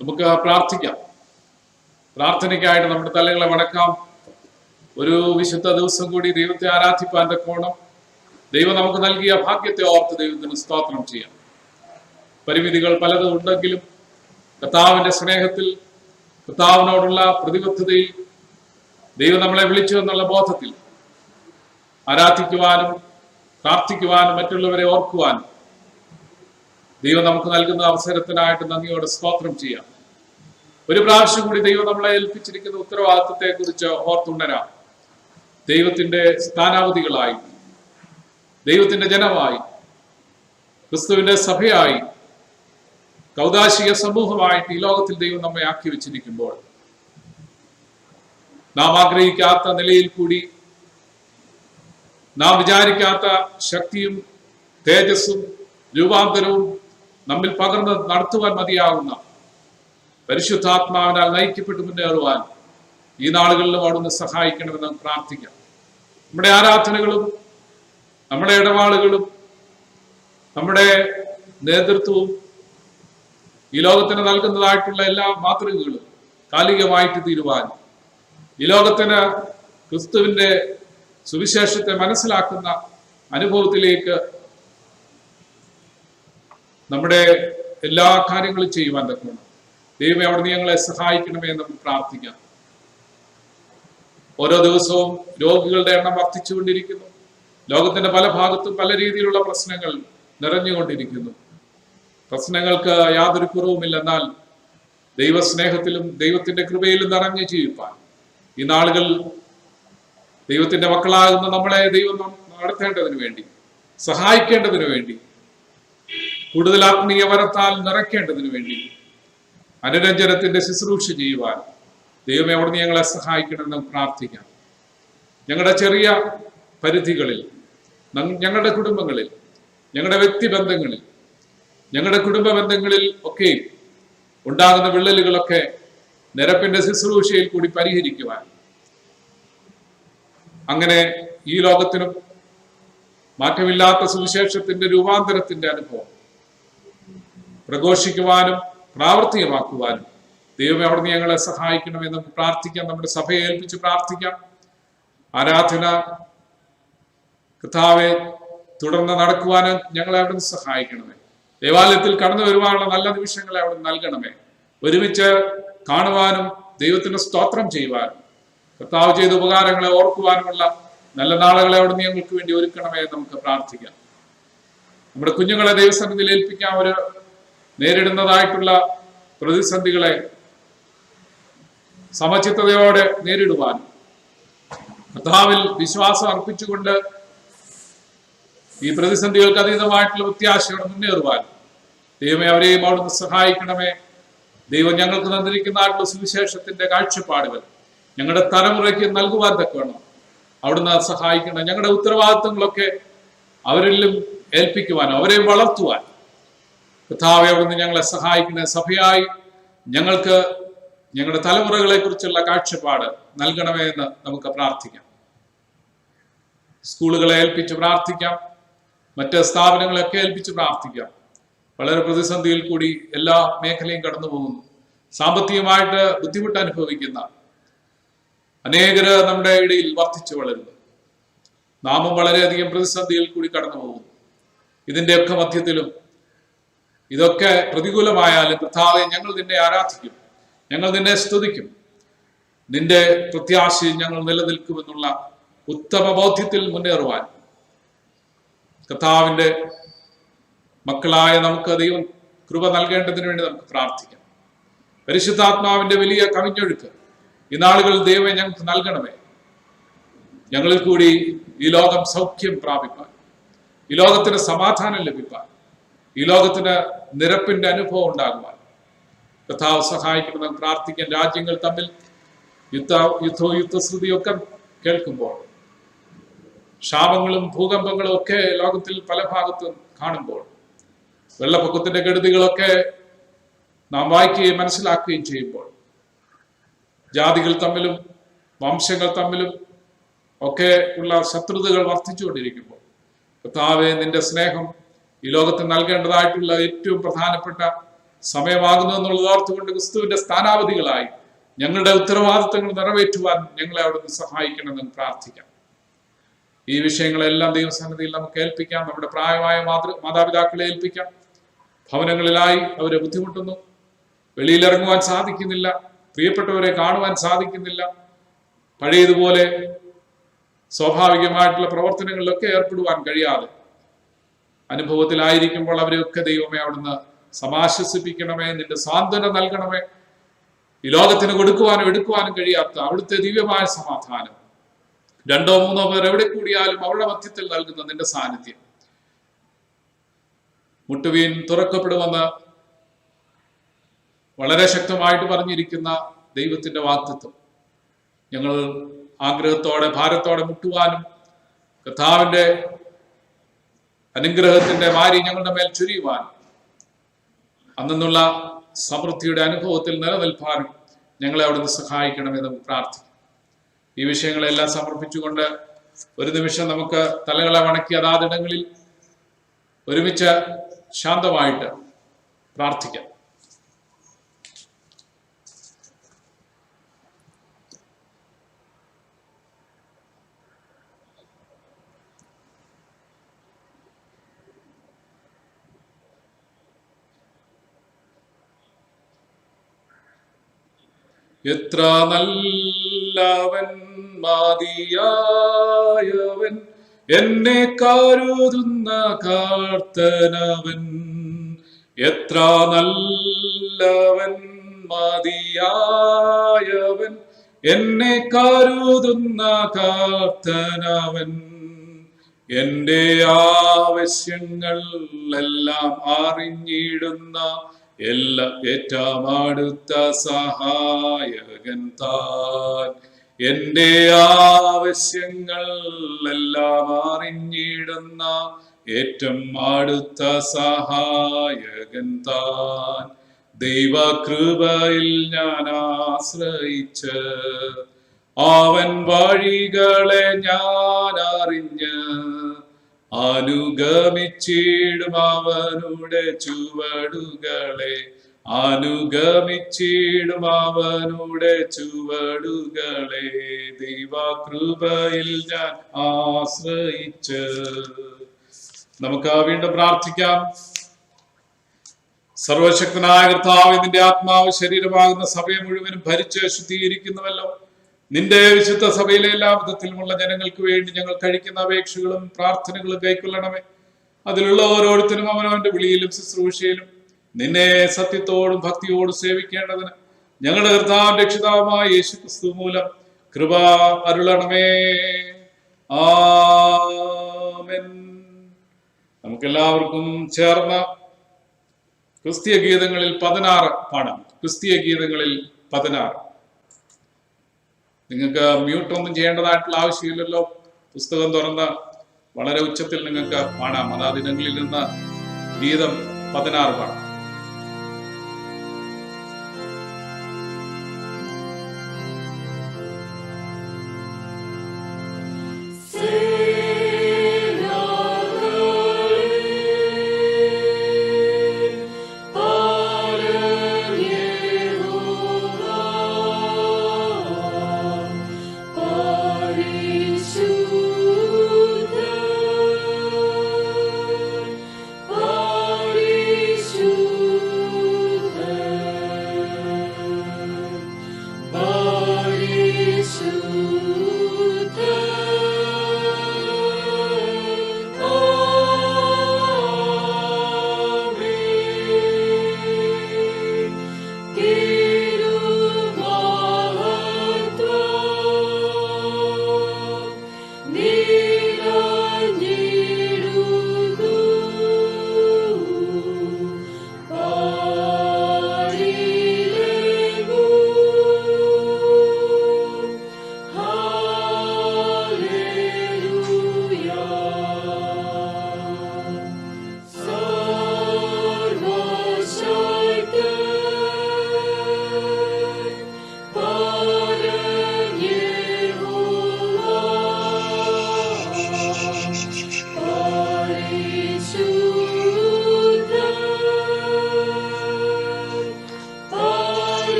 നമുക്ക് പ്രാർത്ഥിക്കാം. പ്രാർത്ഥനയ്ക്കായിട്ട് നമ്മുടെ തലകളെ വണക്കാം. ഒരു വിശുദ്ധ ദിവസം കൂടി ദൈവത്തെ ആരാധിപ്പാൻ തക്കോണം ദൈവം നമുക്ക് നൽകിയ ഭാഗ്യത്തെ ഓർത്ത് ദൈവത്തിന് സ്തോത്രം ചെയ്യാം. പരിമിതികൾ പലതും ഉണ്ടെങ്കിലും കർത്താവിന്റെ സ്നേഹത്തിൽ, കർത്താവിനോടുള്ള പ്രതിബദ്ധതയിൽ ദൈവം നമ്മളെ വിളിച്ചു എന്നുള്ള ബോധത്തിൽ ആരാധിക്കുവാനും പ്രാർത്ഥിക്കുവാനും മറ്റുള്ളവരെ ഓർക്കുവാനും ദൈവം നമുക്ക് നൽകുന്ന അവസരത്തിനായിട്ട് നന്ദിയോടെ സ്തോത്രം ചെയ്യാം. ഒരു പ്രാവശ്യം കൂടി ദൈവം നമ്മളെ ഏൽപ്പിച്ചിരിക്കുന്ന ഉത്തരവാദിത്വത്തെ കുറിച്ച് ഓർത്തുണരാം. ദൈവത്തിന്റെ സ്ഥാനാവധികളായി, ദൈവത്തിന്റെ ജനമായി, ക്രിസ്തുവിന്റെ സഭയായി, കൗദാശിക സമൂഹമായിട്ട് ഈ ലോകത്തിൽ ദൈവം നമ്മെ ആക്കി വെച്ചിരിക്കുമ്പോൾ നാം ആഗ്രഹിക്കാത്ത നിലയിൽ കൂടി, നാം വിചാരിക്കാത്ത ശക്തിയും തേജസ്സും രൂപാന്തരവും നമ്മിൽ പകർന്ന് നടത്തുവാൻ മതിയാകുന്ന പരിശുദ്ധാത്മാവിനാൽ നയിക്കപ്പെട്ട് മുന്നേറുവാൻ ഈ നാളുകളിലും അവിടുന്ന് സഹായിക്കണമെന്ന് നമുക്ക് പ്രാർത്ഥിക്കാം. നമ്മുടെ ആരാധനകളും നമ്മുടെ ഇടപാടുകളും നമ്മുടെ നേതൃത്വവും ഈ ലോകത്തിന് നൽകുന്നതായിട്ടുള്ള എല്ലാ മാതൃകകളും കാലികമായിട്ട് തീരുവാൻ, ഈ ലോകത്തിന് ക്രിസ്തുവിന്റെ സുവിശേഷത്തെ മനസ്സിലാക്കുന്ന അനുഭവത്തിലേക്ക് നമ്മുടെ എല്ലാ കാര്യങ്ങളും ചെയ്യുവാൻ തക്കണം. ദൈവമേ, അവിടുന്ന് ഞങ്ങളെ സഹായിക്കണമേ എന്ന് നമുക്ക് പ്രാർത്ഥിക്കാം. ഓരോ ദിവസവും രോഗികളുടെ എണ്ണം വർദ്ധിച്ചുകൊണ്ടിരിക്കുന്നു. ലോകത്തിന്റെ പല ഭാഗത്തും പല രീതിയിലുള്ള പ്രശ്നങ്ങൾ നിറഞ്ഞുകൊണ്ടിരിക്കുന്നു. പ്രശ്നങ്ങൾക്ക് യാതൊരു കുറവുമില്ല. എന്നാൽ ദൈവസ്നേഹത്തിലും ദൈവത്തിന്റെ കൃപയിലും നിറഞ്ഞു ജീവിപ്പാൻ ഈ നാളുകൾ ദൈവത്തിന്റെ മക്കളാകുന്ന നമ്മളെ ദൈവം നടത്തേണ്ടതിനു വേണ്ടി, സഹായിക്കേണ്ടതിനു വേണ്ടി, കൂടുതൽ ആത്മീയ വരത്താൽ നിറയ്ക്കേണ്ടതിനു വേണ്ടി, അനുരഞ്ജനത്തിന്റെ ശുശ്രൂഷ ചെയ്യുവാൻ ദൈവമേ അവിടുന്ന് ഞങ്ങളെ സഹായിക്കണമെന്ന് പ്രാർത്ഥിക്കാം. ഞങ്ങളുടെ ചെറിയ പരിധികളിൽ, ഞങ്ങളുടെ കുടുംബങ്ങളിൽ, ഞങ്ങളുടെ വ്യക്തിബന്ധങ്ങളിൽ, ഞങ്ങളുടെ കുടുംബ ബന്ധങ്ങളിൽ ഒക്കെ ഉണ്ടാകുന്ന വിള്ളലുകളൊക്കെ നിരപ്പിന്റെ ശുശ്രൂഷയിൽ കൂടി പരിഹരിക്കുവാൻ, അങ്ങനെ ഈ ലോകത്തിനും മാറ്റമില്ലാത്ത സുവിശേഷത്തിന്റെ രൂപാന്തരത്തിന്റെ അനുഭവം പ്രഘോഷിക്കുവാനും പ്രാവർത്തികമാക്കുവാനും ദൈവമേ അവിടുന്ന് ഞങ്ങളെ സഹായിക്കണമെന്ന് നമുക്ക് പ്രാർത്ഥിക്കാം. നമ്മുടെ സഭയെ ഏൽപ്പിച്ച് പ്രാർത്ഥിക്കാം. ആരാധന കർത്താവെ തുടർന്ന് നടക്കുവാനും ഞങ്ങളെ അവിടുന്ന് സഹായിക്കണമേ. ദേവാലയത്തിൽ കടന്നു വരുവാനുള്ള നല്ല നിമിഷങ്ങളെ അവിടുന്ന് നൽകണമേ. ഒരുമിച്ച് കാണുവാനും ദൈവത്തിന് സ്തോത്രം ചെയ്യുവാനും കർത്താവ് ചെയ്ത ഉപകാരങ്ങളെ ഓർക്കുവാനുമുള്ള നല്ല നാളുകളെ അവിടുന്ന് ഞങ്ങൾക്ക് വേണ്ടി ഒരുക്കണമേ എന്ന് നമുക്ക് പ്രാർത്ഥിക്കാം. നമ്മുടെ കുഞ്ഞുങ്ങളെ ദൈവസന്നിധിയിൽ ഏൽപ്പിക്കാം. അവർ നേരിടുന്നതായിട്ടുള്ള പ്രതിസന്ധികളെ സമചിത്തതയോടെ നേരിടുവാനും കർത്താവിൽ വിശ്വാസം അർപ്പിച്ചുകൊണ്ട് ഈ പ്രതിസന്ധികൾക്ക് അതീതമായിട്ടുള്ള വ്യത്യാസങ്ങൾ മുന്നേറുവാൻ ദൈവമേ അവരെയും അവിടുന്ന് സഹായിക്കണമേ. ദൈവം ഞങ്ങൾക്ക് തന്നിരിക്കുന്നതായിട്ടുള്ള സുവിശേഷത്തിന്റെ കാഴ്ചപ്പാടുകൾ ഞങ്ങളുടെ തലമുറയ്ക്ക് നൽകുവാൻ തക്കവണ്ണം അവിടുന്ന് സഹായിക്കണം. ഞങ്ങളുടെ ഉത്തരവാദിത്വങ്ങളൊക്കെ അവരിലും ഏൽപ്പിക്കുവാനും അവരെ വളർത്തുവാൻ കർത്താവേ അവിടുന്ന് ഞങ്ങളെ സഹായിക്കുന്ന സഭയായി ഞങ്ങൾക്ക് ഞങ്ങളുടെ തലമുറകളെ കുറിച്ചുള്ള കാഴ്ചപ്പാട് നൽകണമേ എന്ന് നമുക്ക് പ്രാർത്ഥിക്കാം. സ്കൂളുകളെ ഏൽപ്പിച്ച് പ്രാർത്ഥിക്കാം. മറ്റ് സ്ഥാപനങ്ങളെയൊക്കെ ഏൽപ്പിച്ച് പ്രാർത്ഥിക്കാം. വളരെ പ്രതിസന്ധിയിൽ കൂടി എല്ലാ മേഖലയും കടന്നു പോകുന്നു. സാമ്പത്തികമായിട്ട് ബുദ്ധിമുട്ട് അനുഭവിക്കുന്ന അനേകര് നമ്മുടെ ഇടയിൽ വർദ്ധിച്ചു വളരുന്നു. നാമും വളരെയധികം പ്രതിസന്ധിയിൽ കൂടി കടന്നു പോകുന്നു. ഇതിന്റെയൊക്കെ മധ്യത്തിലും ഇതൊക്കെ പ്രതികൂലമായാലും കർത്താവേ ഞങ്ങൾ നിന്നെ ആരാധിക്കും, ഞങ്ങൾ നിന്നെ സ്തുതിക്കും, നിന്റെ പ്രത്യാശയിൽ ഞങ്ങൾ നിലനിൽക്കുമെന്നുള്ള ഉത്തമ ബോധ്യത്തിൽ മുന്നേറുവാൻ കർത്താവിന്റെ മക്കളായ നമുക്ക് ദൈവം കൃപ നൽകേണ്ടതിന് വേണ്ടി നമുക്ക് പ്രാർത്ഥിക്കാം. പരിശുദ്ധാത്മാവിന്റെ വലിയ കവിഞ്ഞൊഴുക്ക് ഈ നാളുകളിൽ ദൈവം ഞങ്ങൾക്ക് നൽകണമേ. ഞങ്ങളിൽ കൂടി ഈ ലോകം സൗഖ്യം പ്രാപിപ്പാൻ, ഈ ലോകത്തിന് സമാധാനം ലഭിപ്പാൻ, ഈ ലോകത്തിന് നിരപ്പിന്റെ അനുഭവം ഉണ്ടാകുവാൻ കർത്താവ് സഹായിക്കണമെന്ന് പ്രാർത്ഥിക്കാൻ. രാജ്യങ്ങൾ തമ്മിൽ യുദ്ധശ്രുതിയൊക്കെ കേൾക്കുമ്പോൾ, ക്ഷാമങ്ങളും ഭൂകമ്പങ്ങളും ഒക്കെ ലോകത്തിൽ പല ഭാഗത്തും കാണുമ്പോൾ, വെള്ളപ്പൊക്കത്തിന്റെ കെടുതികളൊക്കെ നാം വായിക്കുകയും മനസ്സിലാക്കുകയും ചെയ്യുമ്പോൾ, ജാതികൾ തമ്മിലും വംശങ്ങൾ തമ്മിലും ഒക്കെ ഉള്ള ശത്രുതകൾ വർദ്ധിച്ചുകൊണ്ടിരിക്കുമ്പോൾ കർത്താവേ നിന്റെ സ്നേഹം ഈ ലോകത്തിന് നൽകേണ്ടതായിട്ടുള്ള ഏറ്റവും പ്രധാനപ്പെട്ട സമയമാകുന്നു എന്നുള്ളത് ഓർത്തുകൊണ്ട് ക്രിസ്തുവിന്റെ സ്ഥാനാവധികളായി ഞങ്ങളുടെ ഉത്തരവാദിത്തങ്ങൾ നിറവേറ്റുവാൻ ഞങ്ങളെ അവിടുന്ന് സഹായിക്കണമെന്ന് പ്രാർത്ഥിക്കാം. ഈ വിഷയങ്ങളെല്ലാം ദൈവസന്നിധിയിൽ നമുക്ക് ഏൽപ്പിക്കാം. നമ്മുടെ പ്രായമായ മാതാപിതാക്കളെ ഏൽപ്പിക്കാം. ഭവനങ്ങളിലായി അവരെ ബുദ്ധിമുട്ടുന്നു, വെളിയിലിറങ്ങുവാൻ സാധിക്കുന്നില്ല, പ്രിയപ്പെട്ടവരെ കാണുവാൻ സാധിക്കുന്നില്ല, പഴയതുപോലെ സ്വാഭാവികമായിട്ടുള്ള പ്രവർത്തനങ്ങളിലൊക്കെ ഏർപ്പെടുവാൻ കഴിയാതെ അനുഭവത്തിലായിരിക്കുമ്പോൾ അവരെയൊക്കെ ദൈവമേ അവിടുന്ന് സമാശ്വസിപ്പിക്കണമേ, നിന്റെ സാന്ത്വന നൽകണമേ. ഈ ലോകത്തിന് കൊടുക്കുവാനും എടുക്കുവാനും കഴിയാത്ത അവിടുത്തെ ദിവ്യമായ സമാധാനം, 2 or 3 പേർ എവിടെ കൂടിയാലും അവരുടെ മധ്യത്തിൽ നൽകുന്ന നിന്റെ സാന്നിധ്യം, മുട്ടുവീൻ തുറക്കപ്പെടുമെന്ന് വളരെ ശക്തമായിട്ട് പറഞ്ഞിരിക്കുന്ന ദൈവത്തിന്റെ വാഗ്ദത്തം ഞങ്ങൾ ആഗ്രഹത്തോടെ ഭാരത്തോടെ മുട്ടുവാനും കർത്താവിന്റെ അനുഗ്രഹത്തിന്റെ വാരി ഞങ്ങളുടെ മേൽ ചുരിയുവാനും അന്നുള്ള സമൃദ്ധിയുടെ അനുഭവത്തിൽ നിലനിൽപ്പാനും ഞങ്ങളെ അവിടുന്ന് സഹായിക്കണമെന്ന് നമുക്ക് പ്രാർത്ഥിക്കാം. ഈ വിഷയങ്ങളെല്ലാം സമർപ്പിച്ചുകൊണ്ട് ഒരു നിമിഷം നമുക്ക് തലകളെ വണക്കി അതാതിടങ്ങളിൽ ഒരുമിച്ച് ശാന്തമായിട്ട് പ്രാർത്ഥിക്കാം. എത്ര നല്ലവൻ മതിയായവൻ, എന്നെ കരുതുന്ന കർത്തനവൻ. എത്ര നല്ലവൻ മതിയായവൻ, എന്നെ കരുതുന്ന കർത്തനവൻ. എന്റെ ആവശ്യങ്ങൾ എല്ലാം അറിഞ്ഞിടുന്ന ഏറ്റവും അടുത്ത സഹായകൻ താൻ. എന്റെ ആവശ്യങ്ങൾ എല്ലാം അറിഞ്ഞിടുന്ന ഏറ്റവും അടുത്ത സഹായകൻ താൻ. ദൈവകൃപയിൽ ഞാൻ ആശ്രയിച്ച് അവൻ വഴികളെ ഞാൻ അറിഞ്ഞ് അനുഗമിച്ചിടും അവനുടെ ചുവടുകളെ, അനുഗമിച്ചിടും അവനുടെ ചുവടുകളെ. ദൈവകൃപയിൽ ഞാൻ ആശ്രയിച്ച് നമുക്ക് വീണ്ടും പ്രാർത്ഥിക്കാം. സർവശക്തനായ കർത്താവേ, നിന്റെ ആത്മാവ് ശരീരമാകുന്ന സഭയെ മുഴുവനും ഭരിച്ച് ശുദ്ധീകരിക്കുന്നുവല്ലോ. നിന്റെ വിശുദ്ധ സഭയിലെ എല്ലാ വിധത്തിലുമുള്ള ജനങ്ങൾക്ക് വേണ്ടി ഞങ്ങൾ കഴിക്കുന്ന അപേക്ഷകളും പ്രാർത്ഥനകളും കൈക്കൊള്ളണമേ. അതിലുള്ള ഓരോരുത്തരും അവനവന്റെ വിളിയിലും ശുശ്രൂഷയിലും നിന്നെ സത്യത്തോടും ഭക്തിയോടും സേവിക്കേണ്ടതിന് ഞങ്ങളുടെ കർത്താവിന്റെ രക്ഷിതാവുമായ യേശുക്രിസ്തു മൂലം കൃപ അരുളണമേ. ആമേൻ. നമുക്കെല്ലാവർക്കും ചേർന്ന ക്രിസ്തീയ ഗീതങ്ങളിൽ 16 പാടാം. ക്രിസ്തീയ ഗീതങ്ങളിൽ 16. നിങ്ങൾക്ക് മ്യൂട്ടൊന്നും ചെയ്യേണ്ടതായിട്ടുള്ള ആവശ്യമില്ലല്ലോ. പുസ്തകം തുറന്ന് വളരെ ഉച്ചത്തിൽ നിങ്ങൾക്ക് പാടാം. അതാതിടങ്ങളിൽ നിന്ന് ഗീതം 16 പാടാം. Shoot.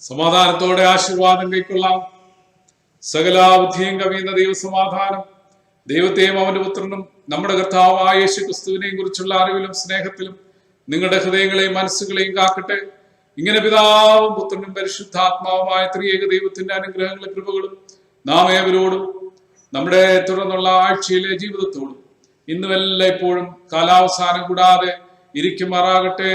സമാധാനത്തോടെ ആശീർവാദം കൈക്കൊള്ളാം. സകല ബുദ്ധിയും കവിയുന്ന ദൈവസമാധാനം ദൈവത്തെയും അവന്റെ പുത്രനും നമ്മുടെ കർത്താവായ യേശു ക്രിസ്തുവിനെയും കുറിച്ചുള്ള അറിവിലും സ്നേഹത്തിലും നിങ്ങളുടെ ഹൃദയങ്ങളെയും മനസ്സുകളെയും കാക്കട്ടെ. ഇങ്ങനെ പിതാവും പുത്രനും പരിശുദ്ധാത്മാവുമായ ത്രിയേക ദൈവത്തിന്റെ അനുഗ്രഹങ്ങളും കൃപകളും നാം ഏവരോടും നമ്മുടെ തുടർന്നുള്ള ആഴ്ചയിലെ ജീവിതത്തോടും ഇന്നും എപ്പോഴും കാലാവസാനം കൂടാതെ ഇരിക്കുമാറാകട്ടെ.